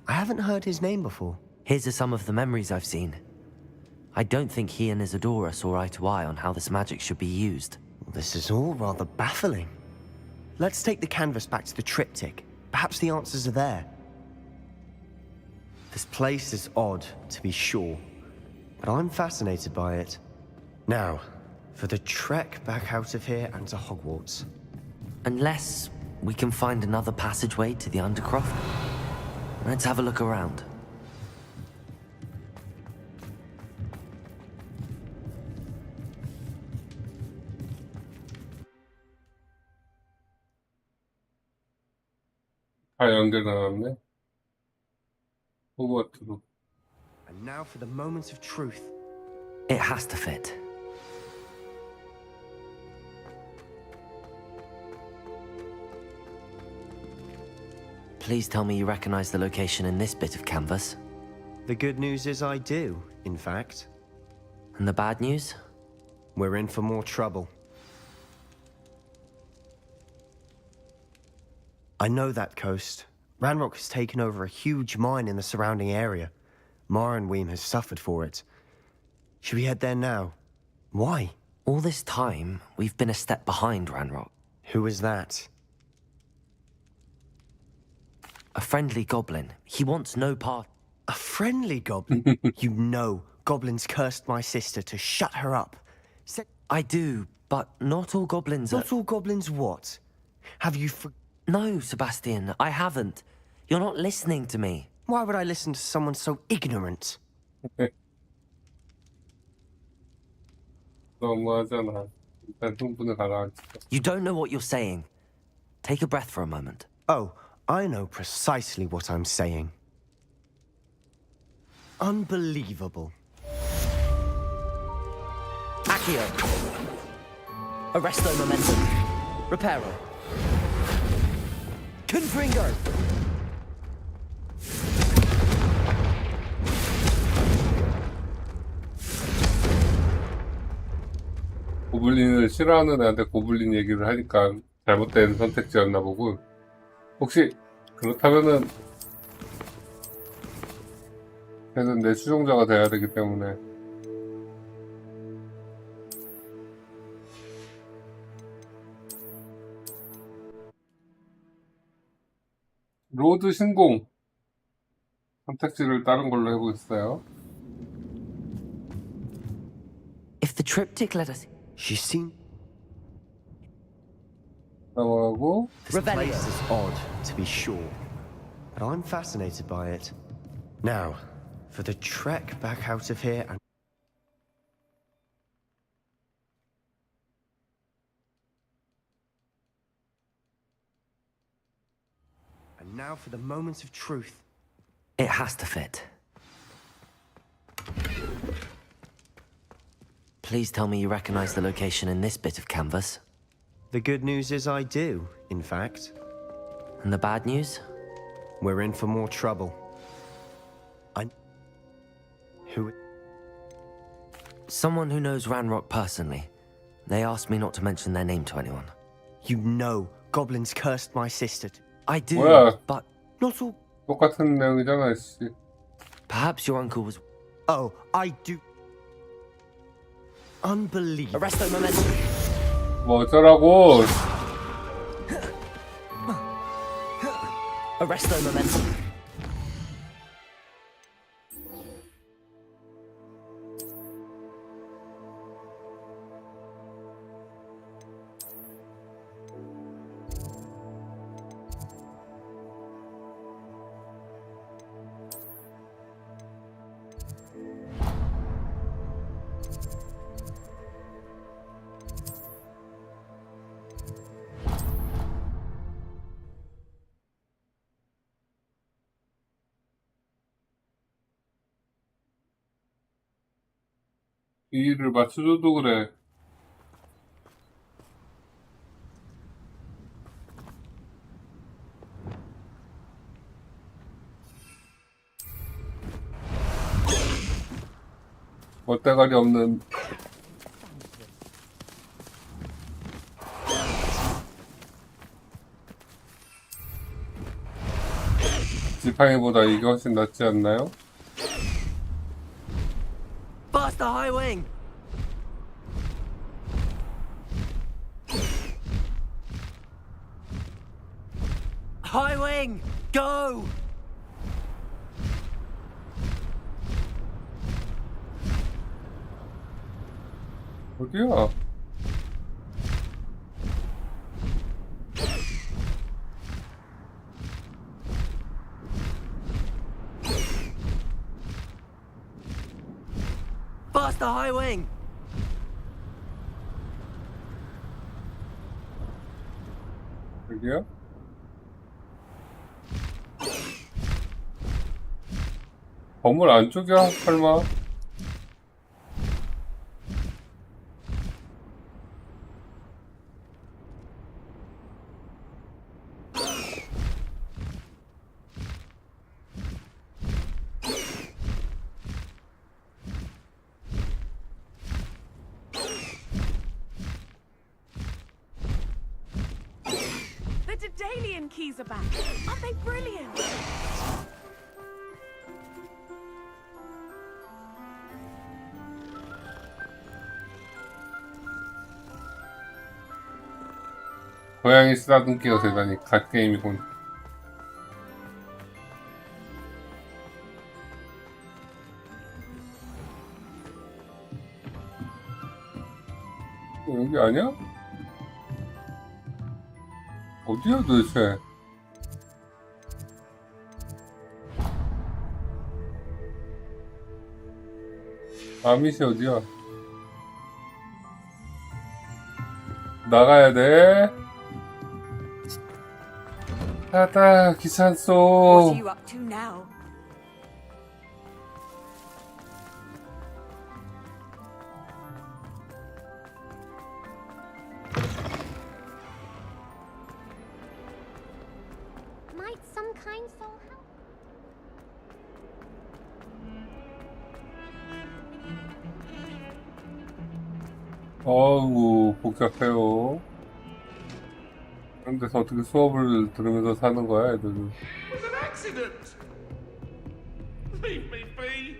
I haven't heard his name before. Here's are some of the memories I've seen. I don't think he and Isadora saw eye to eye on how this magic should be used. This is all rather baffling. Let's take the canvas back to the triptych. Perhaps the answers are there. This place is odd, to be sure, but I'm fascinated by it. Now, for the trek back out of here and to Hogwarts. Unless we can find another passageway to the undercroft. Let's have a look around. 다 연결해놨네. 호그와트로. And now for the moment of truth. It has to fit. Please tell me you recognize the location in this bit of canvas. The good news is I do, in fact. And the bad news? We're in for more trouble. I know that coast. Ranrock has taken over a huge mine in the surrounding area. Mornweem has suffered for it. Should we head there now? Why? All this time, we've been a step behind Ranrock. Who is that? A friendly goblin. He wants no part. A friendly goblin? You know, goblins cursed my sister to shut her up. I do, but not all goblins are... Not all goblins what? Have you No, Sebastian, I haven't. You're not listening to me. Why would I listen to someone so ignorant? 너무하잖아. 일단 흥분을 가라앉혀. You don't know what you're saying. Take a breath for a moment. Oh, I know precisely what I'm saying. Unbelievable. Accio. Arresto momentum. Reparo. Confringo. 고블린을 싫어하는 애한테 고블린 얘기를 하니까 잘못된 선택지였나 보군. 혹시 그렇다면은 걔는 내 추종자가 돼야 되기 때문에 로드 신공 선택지를 다른 걸로 해보겠어요. If the triptych let us... She seemed... 넘어가고 This place is odd, to be sure, but I'm fascinated by it. Now, for the trek back out of here and... And now for the moment of truth. It has to fit. Please tell me you recognize the location in this bit of canvas. The good news is I do, in fact. And the bad news? We're in for more trouble. Who? Someone who knows Ranrock personally. They asked me not to mention their name to anyone. You know, goblins cursed my sister. I do, 뭐야? but Not all... 똑같은 내용이잖아, 씨. perhaps your uncle was... Oh, I do... Unbelievable. Arresto momentum. 뭐 어쩌라고? Arresto momentum. 이 일을 맞춰줘도 그래. 멋대가리 없는 지팡이보다 이게 훨씬 낫지 않나요? Faster, High Wing! High Wing, go! 어디야? Faster, High Wing! 여기야? 건물 안쪽이야? 설마? The Daedalian keys are back. Aren't they brilliant? 고양이 쓰다듬기가 되다니 갓게임이군. 여기 아니야? 어디야 도대체? 아밋이 어디야? 나가야 돼. 아따 What 귀찮소. are you up to now? Might some kind soul help? 어우 복잡해요. 그런데서 어떻게 수업을 들으면서 사는 거야 애들은? was an accident. Leave me be.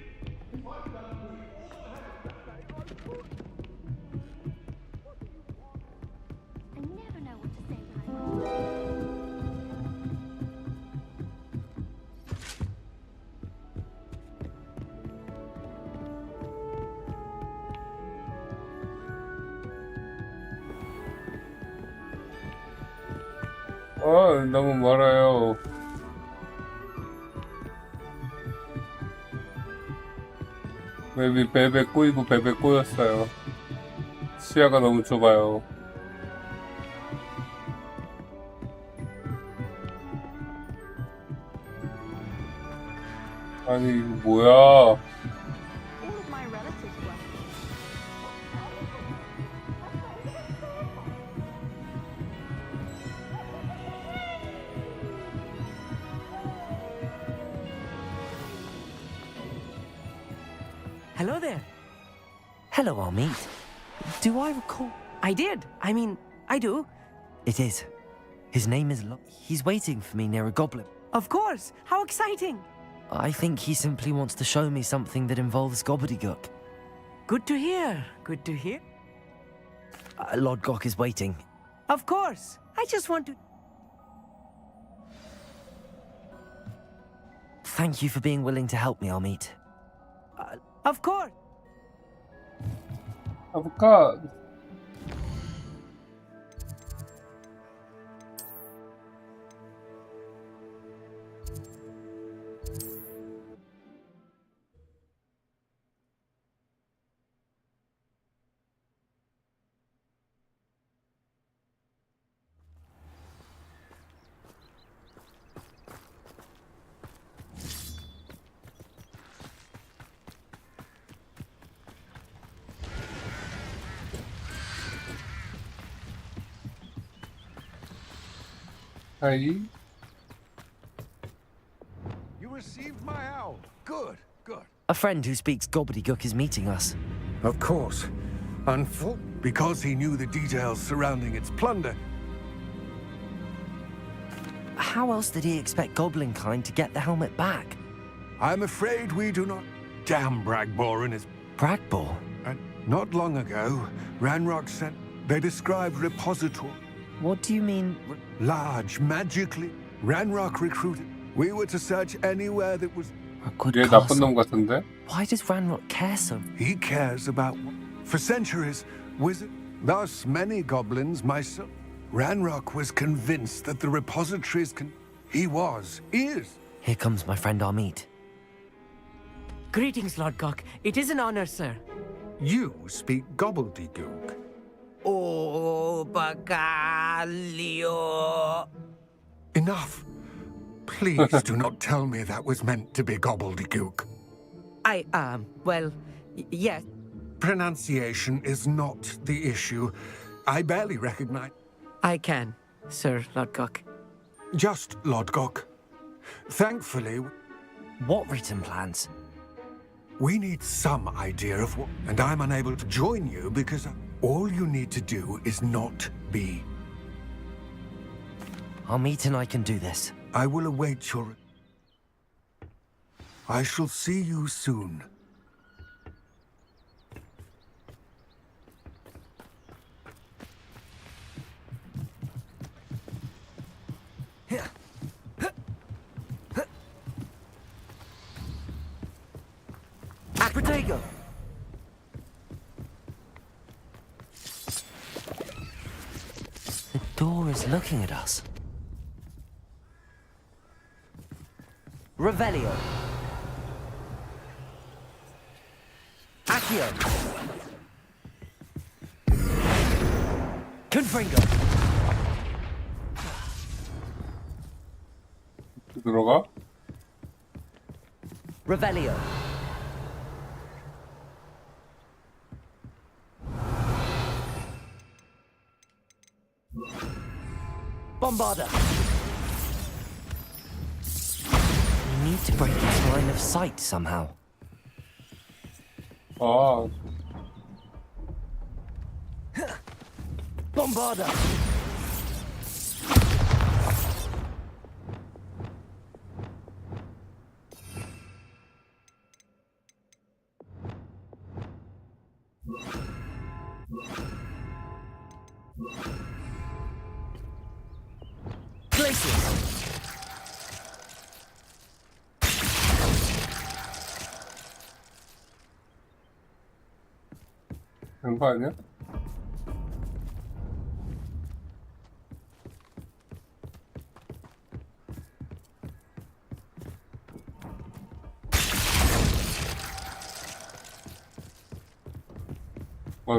I never know what to say when I'm 너무 멀어요. 맵이 벨에 꼬이고 벨에 꼬였어요. 시야가 너무 좁아요. 아니 이거 뭐야? All of my relatives were. Hello there. Hello, Amit. Do I recall? I did. I mean, I do. It is. His name is He's waiting for me near a goblin. Of course. How exciting. I think he simply wants to show me something that involves gobbledygook. Good to hear. Good to hear. Lord Gok is waiting. Of course. I just want to... Thank you for being willing to help me, Amit. Of course. 가볼까? 하이. You received my owl. Good, good. A friend who speaks gobbledygook is meeting us. Of course. Because he knew the details surrounding its plunder. How else did he expect Goblinkind to get the helmet back? I'm afraid we do not. Damn Bragbor and his. Bragbor? And not long ago, Ranrock sent. They described repository. What do you mean? Large, magically. Ranrock recruited. We were to search anywhere that was. A good 얘 나쁜 castle. 놈 같은데? Why does Ranrock care so? He cares about. For centuries, wizard. Thus, many goblins, myself. Ranrock was convinced that the repositories can. He is. Here comes my friend Armeet. Greetings, Lord Gok. It is an honor, sir. You speak gobbledygook. Oh, Bagalio. Enough. Please do not tell me that was meant to be gobbledygook. Well, yes. Pronunciation is not the issue. I barely recognize. I can, Sir Lord Gok. Just Lord Gok. Thankfully, What written plans? we need some idea of what. And I'm unable to join you because all you need to do is not be. Armeet and I can do this. I will await your. I shall see you soon. Protego! The door is looking at us. Revelio. Accio. Confringo. 들어가? Revelio. Bombarda. We need to break his line of sight somehow. 아, Bombarda. 그런 거 아니야?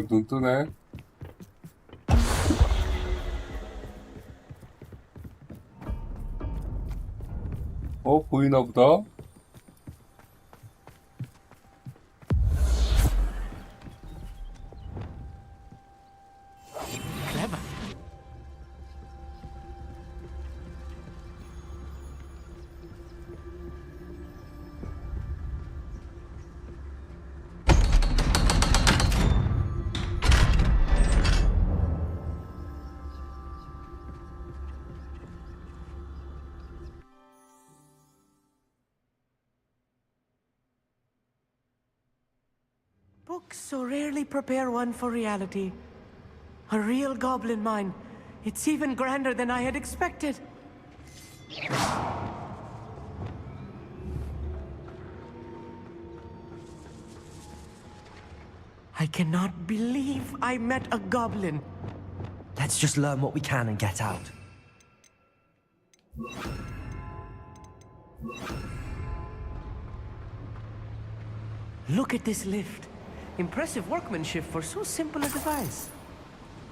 눈 뜨네. 보이나 보다. Clever. Books so rarely prepare one for reality. A real goblin mine. It's even grander than I had expected. I cannot believe I met a goblin. Let's just learn what we can and get out. Look at this lift. Impressive workmanship for so simple a device.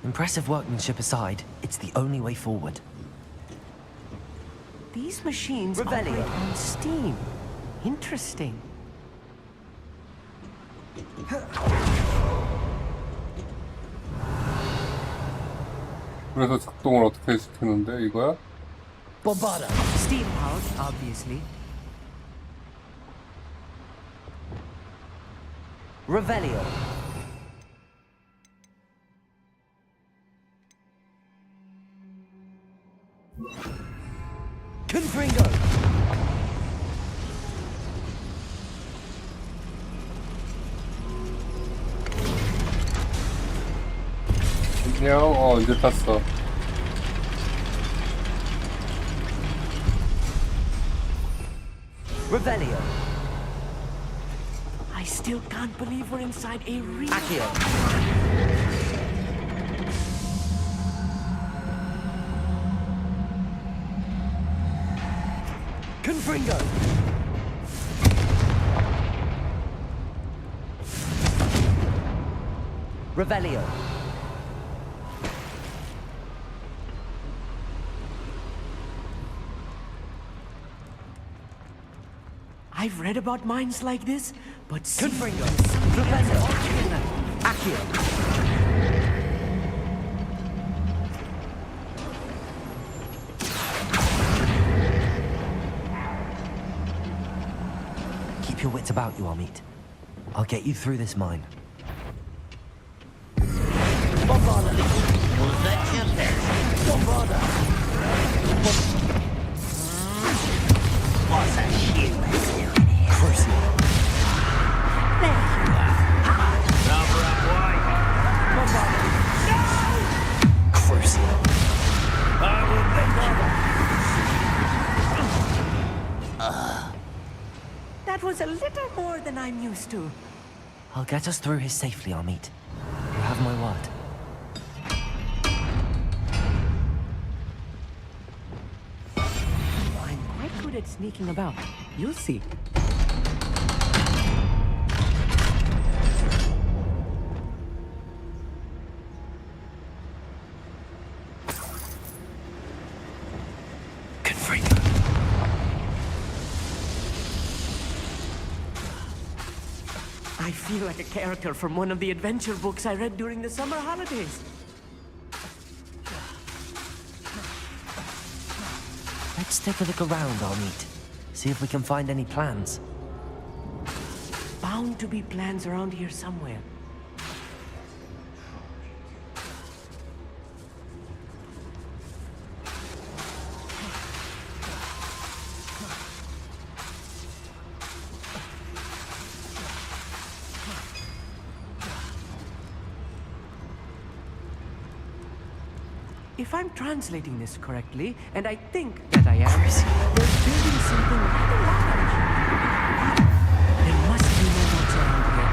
Impressive workmanship aside, it's the only way forward. These machines Revelio. operate on steam. Interesting. 그래서 작동을 어떻게 시키는데 이거야? Bombarda. Steam powered, obviously. Revelio. Confringo. 안녕. 이제 탔어. Revelio. I still can't believe we're inside a real. Accio. Confringo. Revelio. I've read about mines like this, but Confringo. Revelio. Accio. Keep your wits about you, Amit. I'll get you through this mine. Bombarda! Was that your best? Bombarda! What's a human doing here? Crucial. There you are. Rubber up white. Bombarda! No! Crucial. I will bet that was a little more than I'm used to. I'll get us through here safely, Amit. You have my word. I'm quite good at sneaking about. You'll see. Confringo. I feel like a character from one of the adventure books I read during the summer holidays. Let's take a look around, Amit. See if we can find any plans. Bound to be plans around here somewhere. If I'm translating this correctly, and I think that I am, they're building something rather large. There must be no boats around here.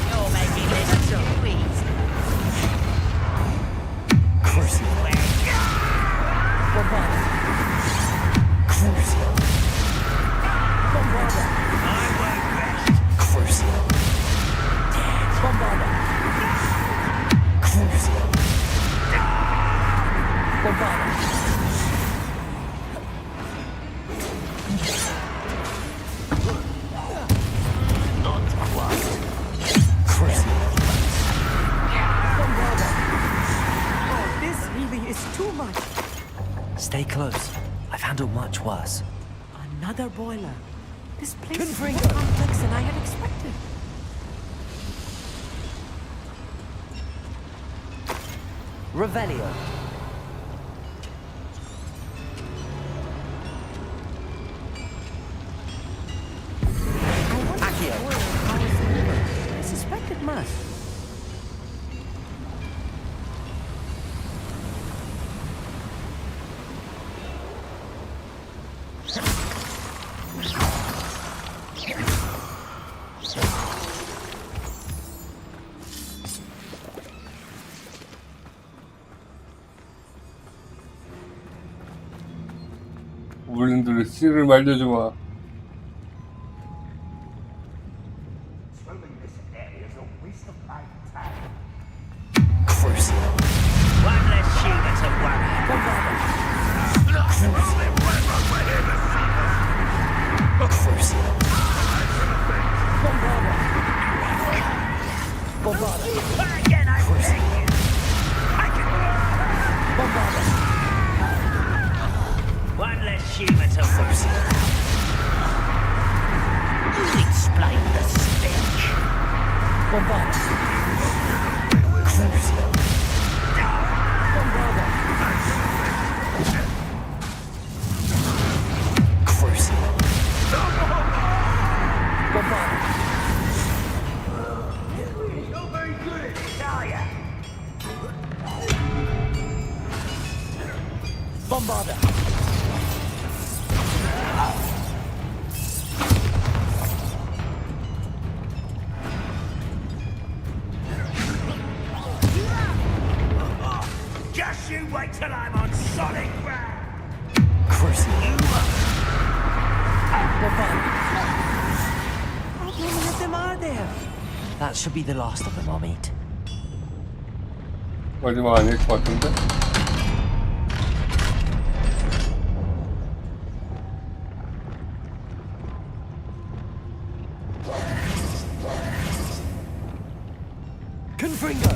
you're making this too easy. Crucial. Bombarda. Crucial. Bombarda. I won't rest. Crucial. Bombarda. Crucial. Bombarda. Not quite. Crucial. Bombarda. Oh, this really is too much. Stay close. I've handled much worse. Another boiler. This place is more Confringo. complex than I had expected. Revelio. Accio. I suspect it must. 우린들의 씨를 말려주마. Swimming this area is a waste of my time. Crucial. One less shooter to worry about. Crucial. Bombarda. Bombarda. Again, I beg you. Bombard. Crucio. Bombarda. Crucio. Bombarda. You're very good at it, are ya? Bombarda. Just you wait till I'm on solid ground. Crucio. How many of them are there? That should be the last of them, I'll meet. 마지막 아닐 것 같은데? Confringo.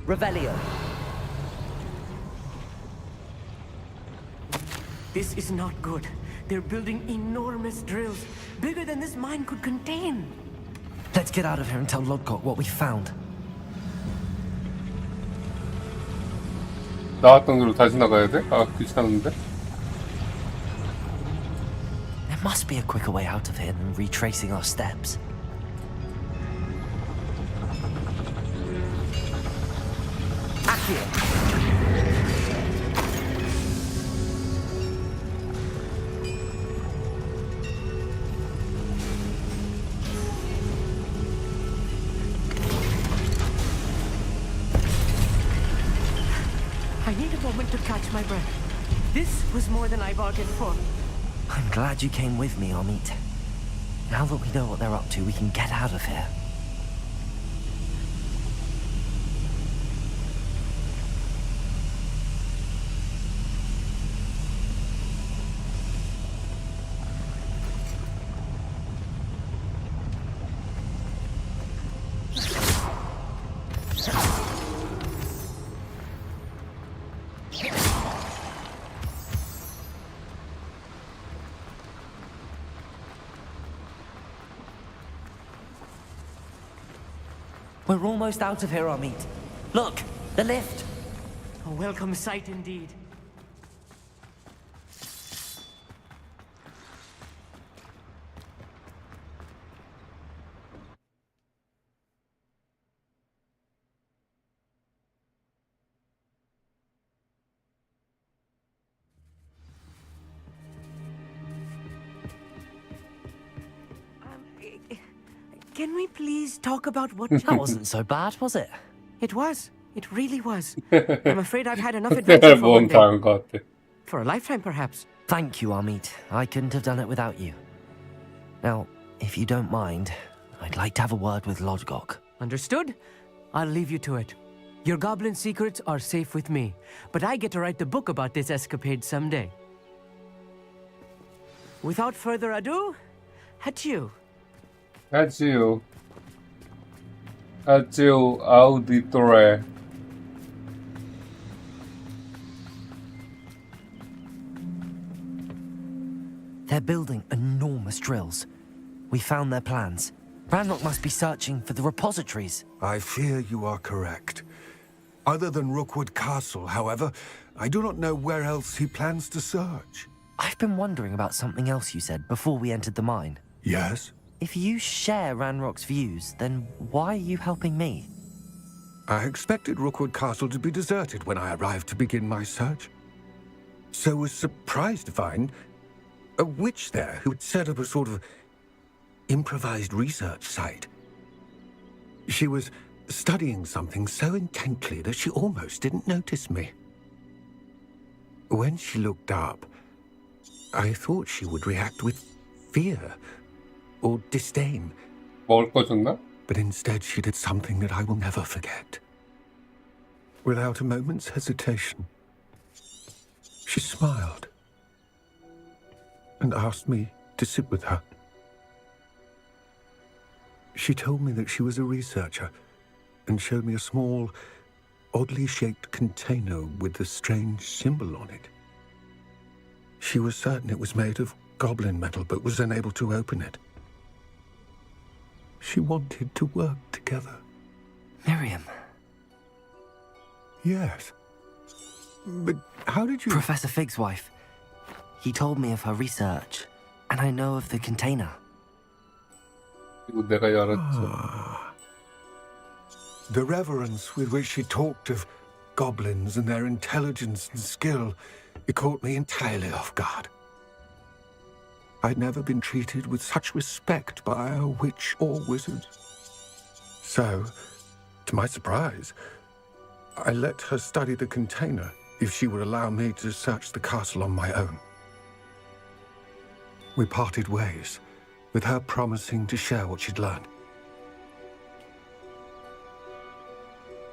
Revelio. This is not good. They're building enormous drills, bigger than this mine could contain. Let's get out of here and tell Lodgok what we found. 나왔던 길로 다시 나가야 돼? 아, 귀찮은데? There must be a quicker way out of here than retracing our steps. Accio. I need a moment to catch my breath. This was more than I bargained for. I'm glad you came with me, Amit. Now that we know what they're up to, we can get out of here. We're almost out of here, Amit. Look, the lift. A welcome sight indeed. Can we please talk about what... That wasn't so bad, was it? It was. It really was. I'm afraid I've had enough adventure for one 뭔 day. 다른 것 같아. For a lifetime, perhaps. Thank you, Amit. I couldn't have done it without you. Now, if you don't mind, I'd like to have a word with Lodgok. Understood? I'll leave you to it. Your goblin secrets are safe with me, but I get to write the book about this escapade someday. Without further ado, adieu. Adieu. Adieu, auditore. They're building enormous drills. We found their plans. Ranrock must be searching for the repositories. I fear you are correct. Other than Rookwood Castle, however, I do not know where else he plans to search. I've been wondering about something else you said before we entered the mine. Yes? If you share Ranrock's views, then why are you helping me? I expected Rookwood Castle to be deserted when I arrived to begin my search. So was surprised to find a witch there who had set up a sort of improvised research site. She was studying something so intently that she almost didn't notice me. When she looked up, I thought she would react with fear or disdain. 먹을 거 줬나? But instead she did something that I will never forget. Without a moment's hesitation, she smiled and asked me to sit with her. She told me that she was a researcher and showed me a small, oddly shaped container with a strange symbol on it. She was certain it was made of goblin metal but was unable to open it. She wanted to work together. Miriam. Yes. But how did you... Professor Fig's wife. He told me of her research, and I know of the container. 이거 내가 열었죠. The reverence with which she talked of goblins and their intelligence and skill, it caught me entirely off guard. I'd never been treated with such respect by a witch or wizard. So, to my surprise, I let her study the container if she would allow me to search the castle on my own. We parted ways, with her promising to share what she'd learned.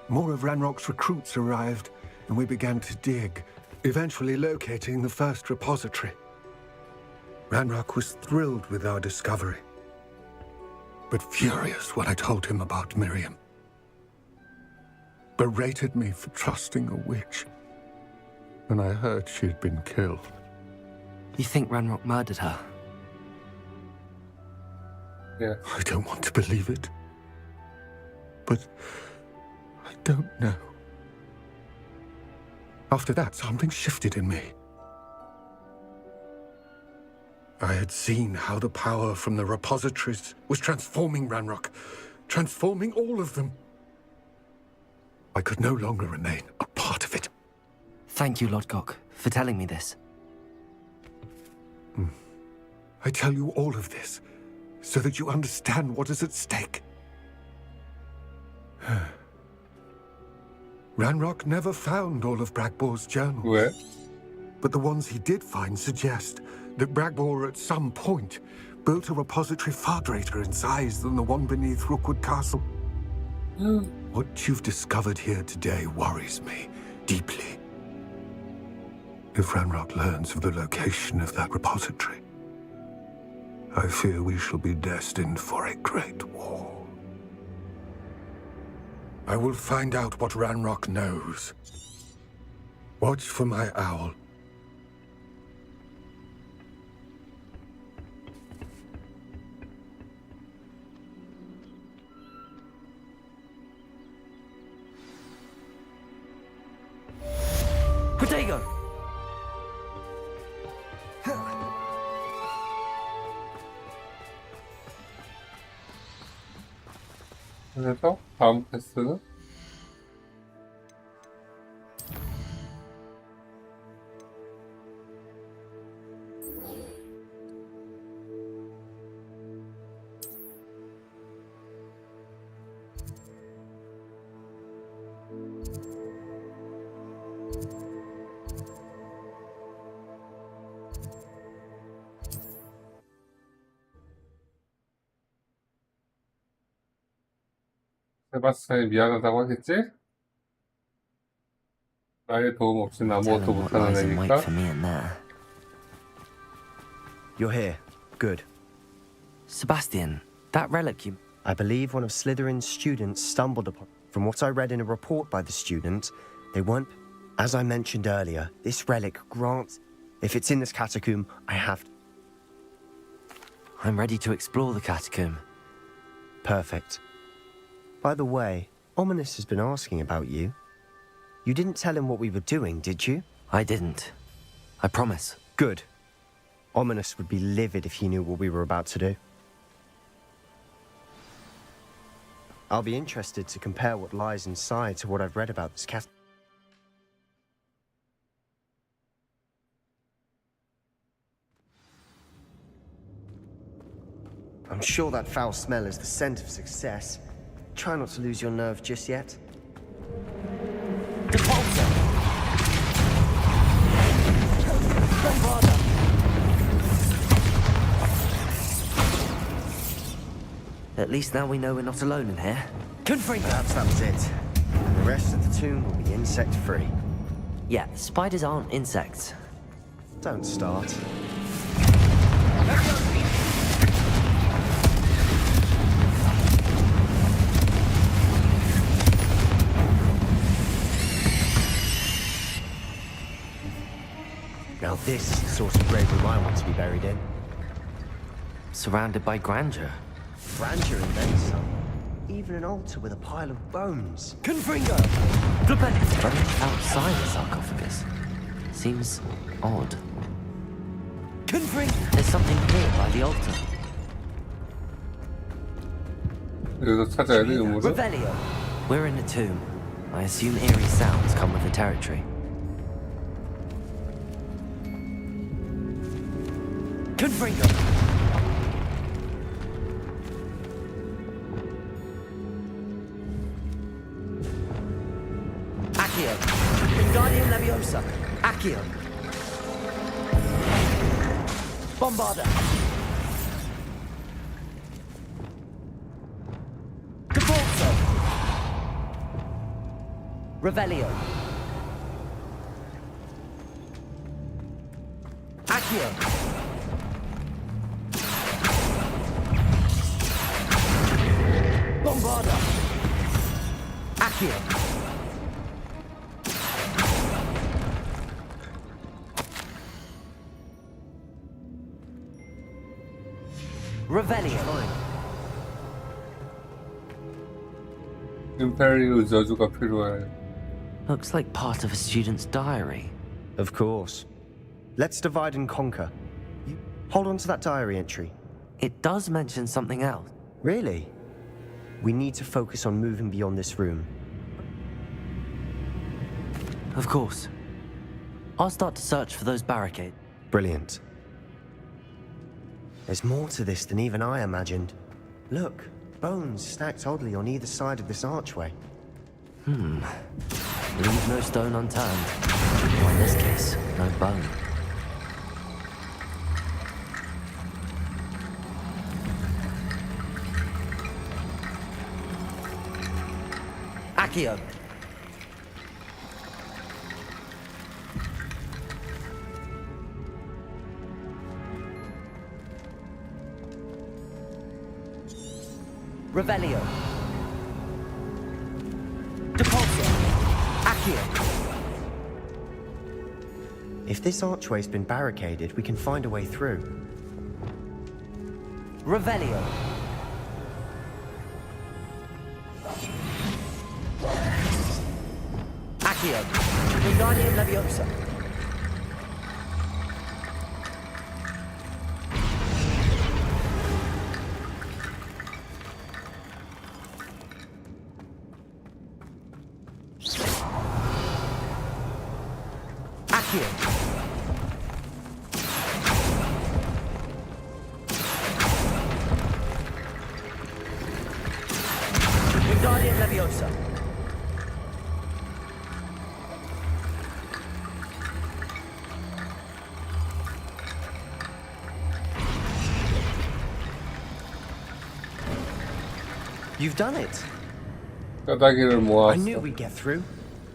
More of Ranrock's recruits arrived, and we began to dig, eventually locating the first repository. Ranrock was thrilled with our discovery, but furious when I told him about Miriam. Berated me for trusting a witch, and I heard she'd been killed. You think Ranrock murdered her? Yeah. I don't want to believe it, but I don't know. After that, something shifted in me. I had seen how the power from the repositories was transforming Ranrock, transforming all of them. I could no longer remain a part of it. Thank you, Lodgok, for telling me this. I tell you all of this so that you understand what is at stake. Ranrock never found all of Bragbor's journals. 왜? But the ones he did find suggest that Bragbor at some point built a repository far greater in size than the one beneath Rookwood Castle. What you've discovered here today worries me deeply. If Ranrock learns of the location of that repository, I fear we shall be destined for a great war. I will find out what Ranrock knows. Watch for my owl. Protego! 그래서 다음 패스는 세바스찬이 미안하다고 하겠지? 나의 도움 없이는 Tell 아무것도 him what 못하는 lies in wait 애니까. for me in there. You're here. Good. Sebastian, that relic you... I believe one of Slytherin's students stumbled upon. From what I read in a report by the student, they weren't... As I mentioned earlier, this relic grants... If it's in this catacomb, I have to... I'm ready to explore the catacomb. Perfect. By the way, Ominous has been asking about you. You didn't tell him what we were doing, did you? I didn't. I promise. Good. Ominous would be livid if he knew what we were about to do. I'll be interested to compare what lies inside to what I've read about this cat. I'm sure that foul smell is the scent of success. Try not to lose your nerve just yet. At least now we know we're not alone in here. Perhaps that was it. And the rest of the tomb will be insect-free. Yeah, spiders aren't insects. Don't start. Now this is the sort of grave room I want to be buried in. surrounded by grandeur. Grandeur and then some. Even an altar with a pile of bones. Confringo! But outside the sarcophagus seems odd. Confringo! There's something here by the altar. 여기서 찾아야 돼, 유물을. Revelio! We're in a tomb. I assume eerie sounds come with the territory. Confringo! Accio! Wingardium Leviosa! Accio! Bombarda! Caporzo! Revelio! Accio! Bombarda! Accio! Revelio! 임페리얼 저주가 필요해. Looks like part of a student's diary. Of course. Let's divide and conquer. You hold on to that diary entry. It does mention something else. Really? We need to focus on moving beyond this room. Of course. I'll start to search for those barricades. Brilliant. There's more to this than even I imagined. Look, bones stacked oddly on either side of this archway. Leave no stone unturned. Or in this case, no bone. Accio! Revelio! Depulso! Accio! If this archway's been barricaded, we can find a way through. Revelio! Accio! Wingardium Leviosa! Accio! Wingardium Leviosa! You've done it. 뼈다귀를 I 모았어. knew we'd get through.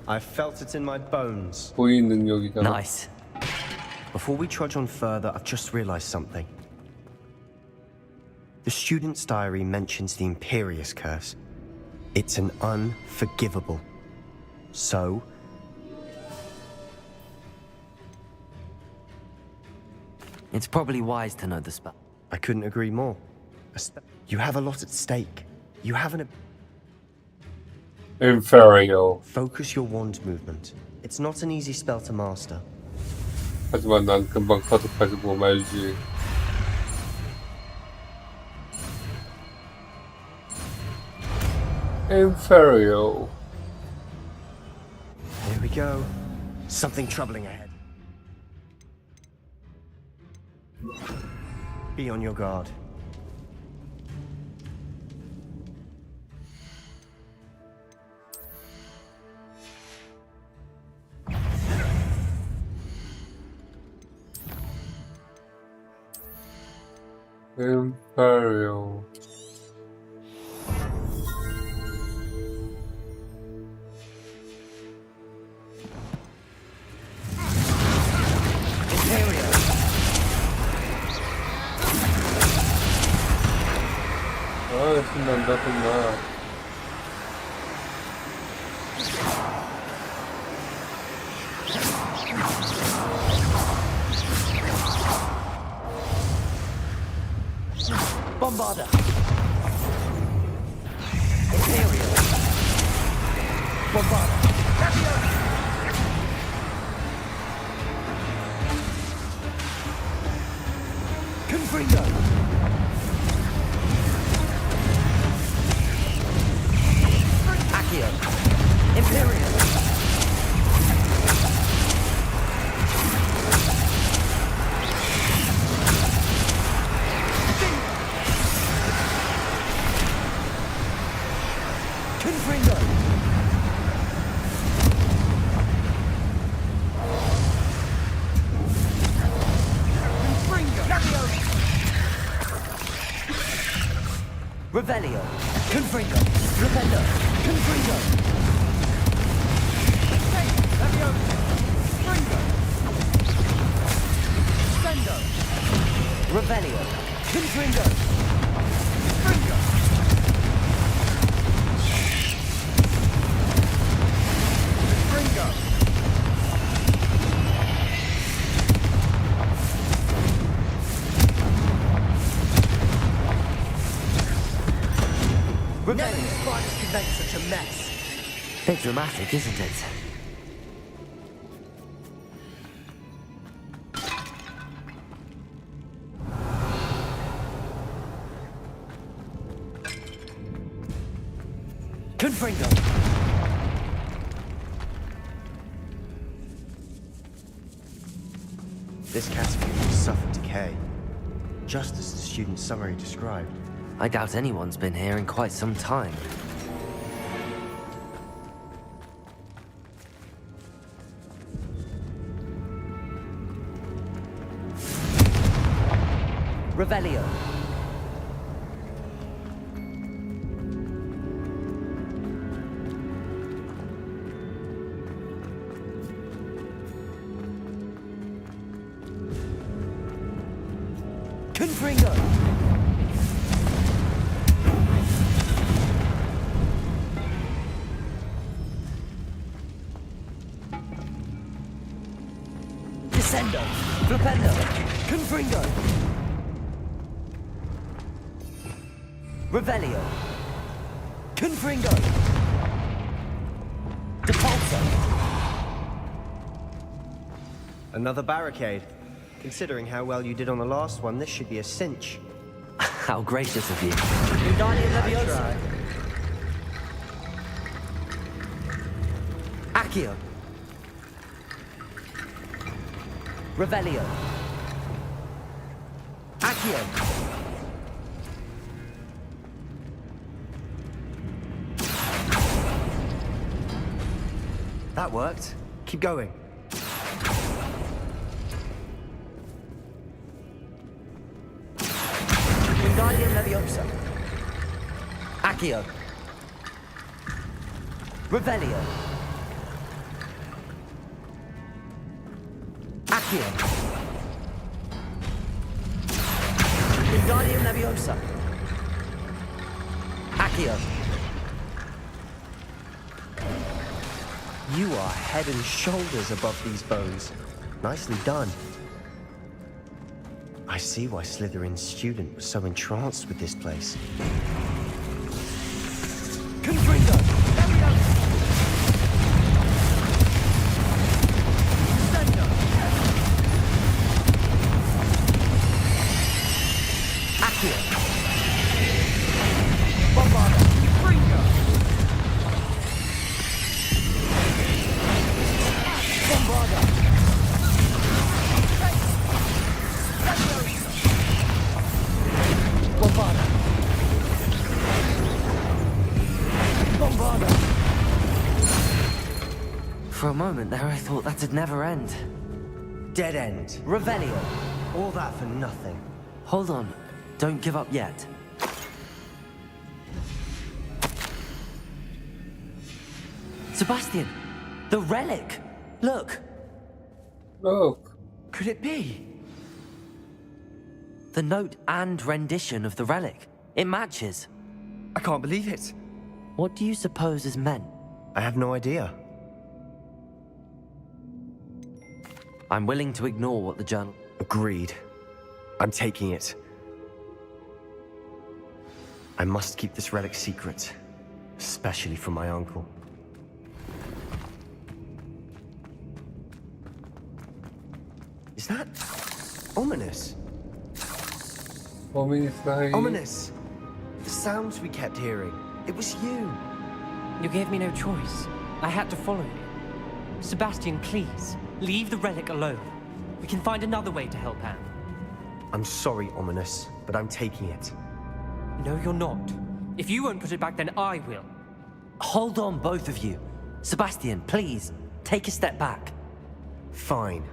I felt it in my bones. 보인 능력이잖아. Nice. Before we trudge on further, I've just realized something. The student's diary mentions the Imperious Curse. It's an unforgivable. So, It's probably wise to know the spell. I couldn't agree more. You have a lot at stake. You have an... Inferior. Focus your wand movement. It's not an easy spell to master. 하지만 난 금방 터득하지고 말지. Inferior. Here we go. Something troubling ahead. Be on your guard. Inferior. 아, 신난다, 신나. Bombarder. Imperial. Bombarder. Confringo. Accio. Imperial. Confringo. Revelio. Confringo. Rependo. Confringo. Levio. Fringo. Sendo. Revelio. Confringo. Fringo. Fringo. Never knew spiders could make such a mess. Bit dramatic, isn't it? Confringo. This category will suffer decay, just as the student's summary described. I doubt anyone's been here in quite some time. Revelio. Confringo. Descendo. Flipendo. Confringo. Revelio. Confringo. Depulso. Another barricade. Considering how well you did on the last one, this should be a cinch. How gracious of you. Wingardium Leviosa. Accio. Revelio. Accio. That worked. Keep going. Wingardium Leviosa. Accio. Revelio. Accio. Wingardium Leviosa. Accio. You are head and shoulders above these bones. Nicely done. I see why Slytherin's student was so entranced with this place. Confringo. Sendo. Accio. Bombarda. Fringo. Bombarda. Bombarda. Bombarda. For a moment there, I thought that'd never end. Dead end. Revelio. All that for nothing. Hold on. Don't give up yet. Sebastian! The relic! Look! Look. Could it be? The note and rendition of the relic. It matches. I can't believe it. What do you suppose is meant? I have no idea. I'm willing to ignore what the journal... Agreed. I'm taking it. I must keep this relic secret, especially from my uncle. Is that ominous? Ominous! The sounds we kept hearing. It was you. You gave me no choice. I had to follow you. Sebastian, please, leave the relic alone. We can find another way to help Anne. I'm sorry, Ominous, but I'm taking it. No, you're not. If you won't put it back, then I will. Hold on, both of you. Sebastian, please, take a step back. Fine,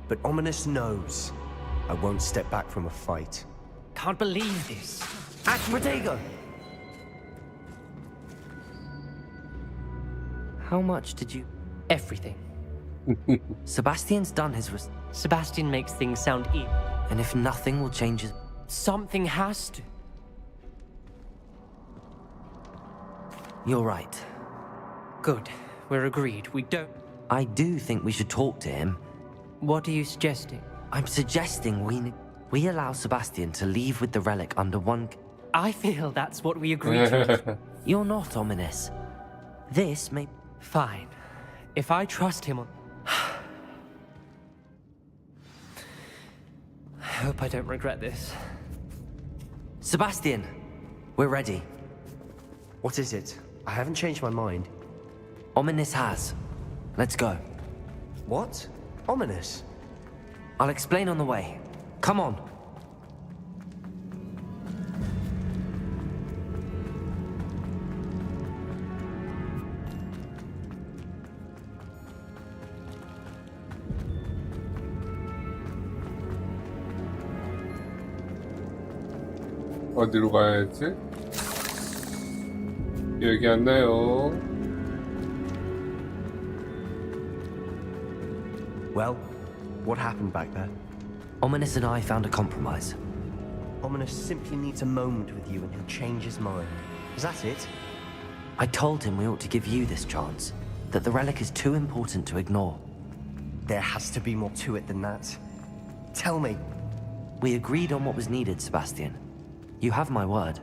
but Ominous knows I won't step back from a fight. Can't believe this. Protego! How much did you... Everything. Sebastian's done his... Sebastian makes things sound evil. And if nothing will change his... Something has to. You're right. Good. We're agreed. We don't... I do think we should talk to him. What are you suggesting? I'm suggesting we allow Sebastian to leave with the relic under one... I feel that's what we agreed to. You're not ominous. This may... Fine. If I trust him on... I hope I don't regret this. Sebastian, we're ready. What is it? I haven't changed my mind. Ominous has. Let's go. What? Ominous? I'll explain on the way. Come on. 어디로 가야지? 여기 안 나요. Well, what happened back there? Ominous and I found a compromise. Ominous simply needs a moment with you and he'll change his mind. Is that it? I told him we ought to give you this chance, that the relic is too important to ignore. There has to be more to it than that. Tell me. We agreed on what was needed, Sebastian. You have my word.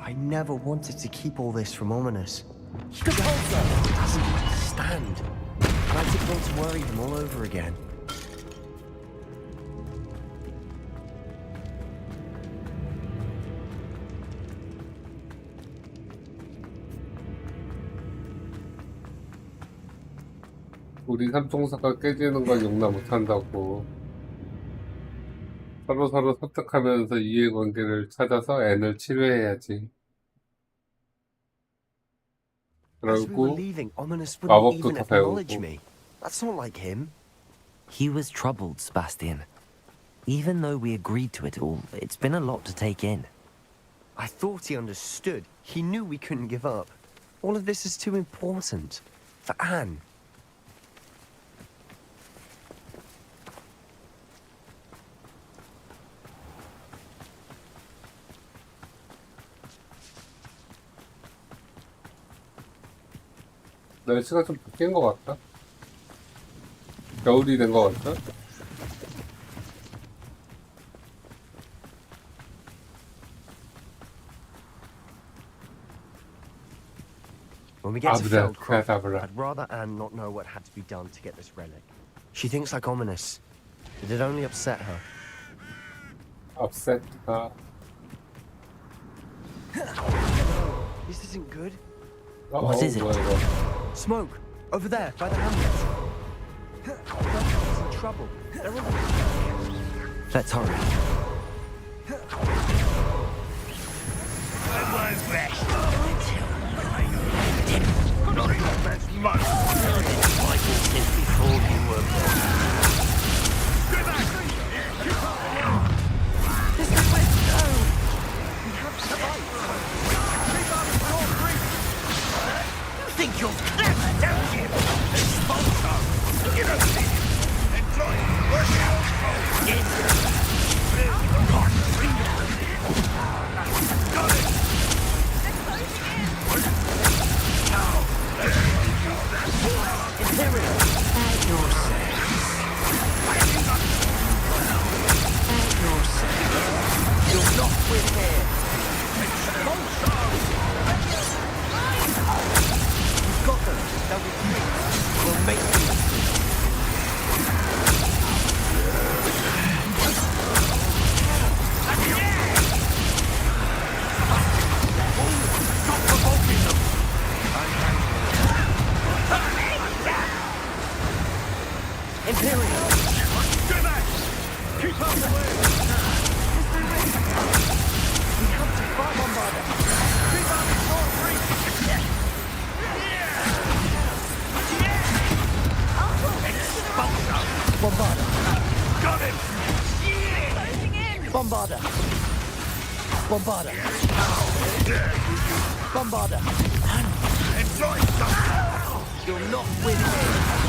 I never wanted to keep all this from Ominous. He doesn't understand. And I didn't want to worry him all over again. 우리 삼총사가 깨지는 걸 용납 못한다고. 서로 설득하면서 이해관계를 찾아서 앤을 치료해야지. As we were 그리고 leaving, Ominous wouldn't 마법도 even 다 acknowledge 배우고. me. That's not like him. He was troubled, Sebastian. Even though we agreed to it all, it's been a lot to take in. I thought he understood. He knew we couldn't give up. All of this is too important. For Anne. 날씨가 좀 바뀐 것 같다. 겨울이 된 것 같다. When we get to Feldcroft, Abracadabra. I'd rather Anne not know what had to be done to get this relic. She thinks like Ominous. Did it only upset her? upset. This isn't good. What is it? 뭐야, 이거. Smoke! Over there, by the hamlet. Feldcroft's in trouble. They're all... Let's hurry. I won't rest until I get him. Not your best month. I did this before you were born. This is where to go. We have to fight. You think you're clever, don't you? Sponsor! You don't think. Enjoy it. Work out. Yes. God, got it. Now, let's use that. Imperial. At your service. Bombarda. Bombarda. Bombarda. Enjoy some. You'll not win here.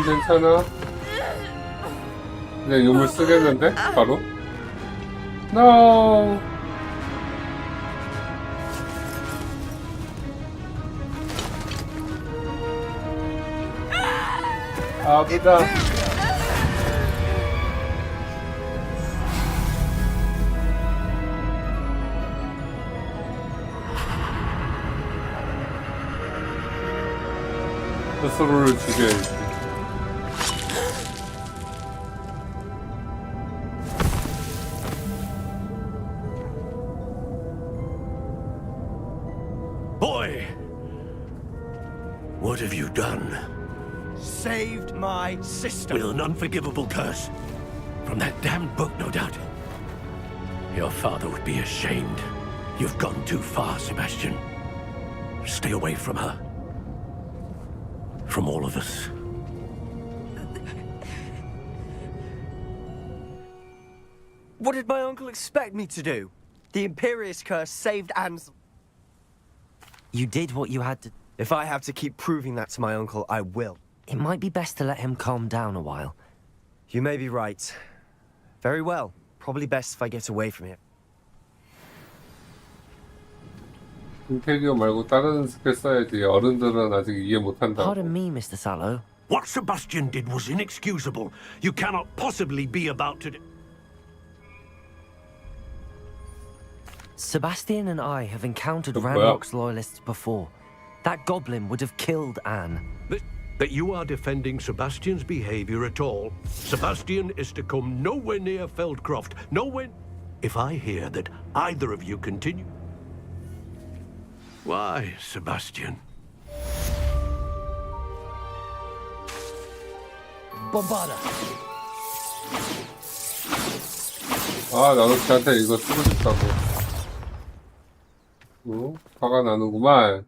괜찮아. 그냥 용을 쓰겠는데? 바로? No! 아프다. 스스로를 죽여야지. Boy! What have you done? Saved my sister. With an unforgivable curse. From that damned book, no doubt. Your father would be ashamed. You've gone too far, Sebastian. Stay away from her. From all of us. What did my uncle expect me to do? The Imperious curse saved Anne's... You did what you had to. If I have to keep proving that to my uncle, I will. It might be best to let him calm down a while. You may be right. Very well. Probably best if I get away from here. 임페리오 말고 다른 스펠 써야지. 어른들은 아직 이해 못한다고. Pardon me, Mr. Sallow. What Sebastian did was inexcusable. You cannot possibly be about to... Sebastian and I have encountered 뭐야? Ranrock's loyalists before. That goblin would have killed Anne. That you are defending Sebastian's behavior at all. Sebastian is to come nowhere near Feldcroft. Nowhere... If I hear that either of you continue... Why, Sebastian? Bombarda. 아, 나도 걔한테 이거 쓰고 싶다고. 화가 나는구만.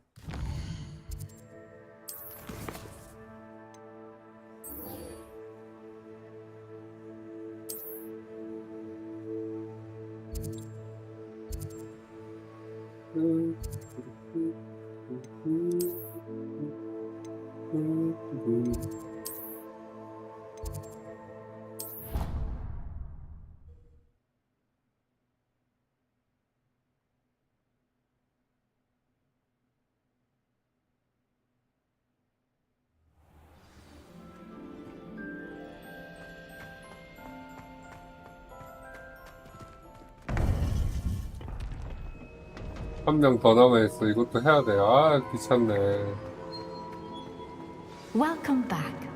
한 명 더 남아있어. 이것도 해야 돼. 아, 귀찮네. Welcome back.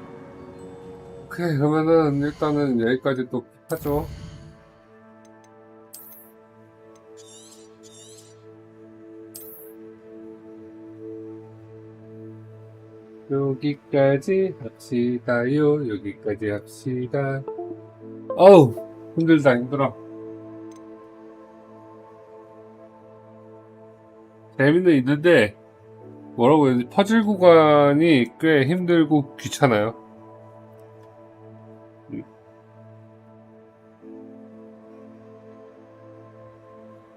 오케이, 그러면은 일단은 여기까지 또 하죠. 여기까지 합시다요. 여기까지 합시다. 어우, 힘들다, 힘들어. 재미는 있는데 뭐라고 해야 되지? 퍼즐 구간이 꽤 힘들고 귀찮아요.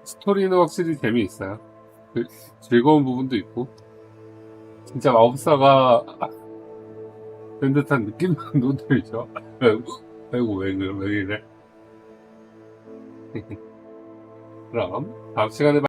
스토리는 확실히 재미있어요. 즐거운 부분도 있고 진짜 마법사가 된 듯한 느낌도 들죠. 아이고 왜 이래. 그럼 다음 시간에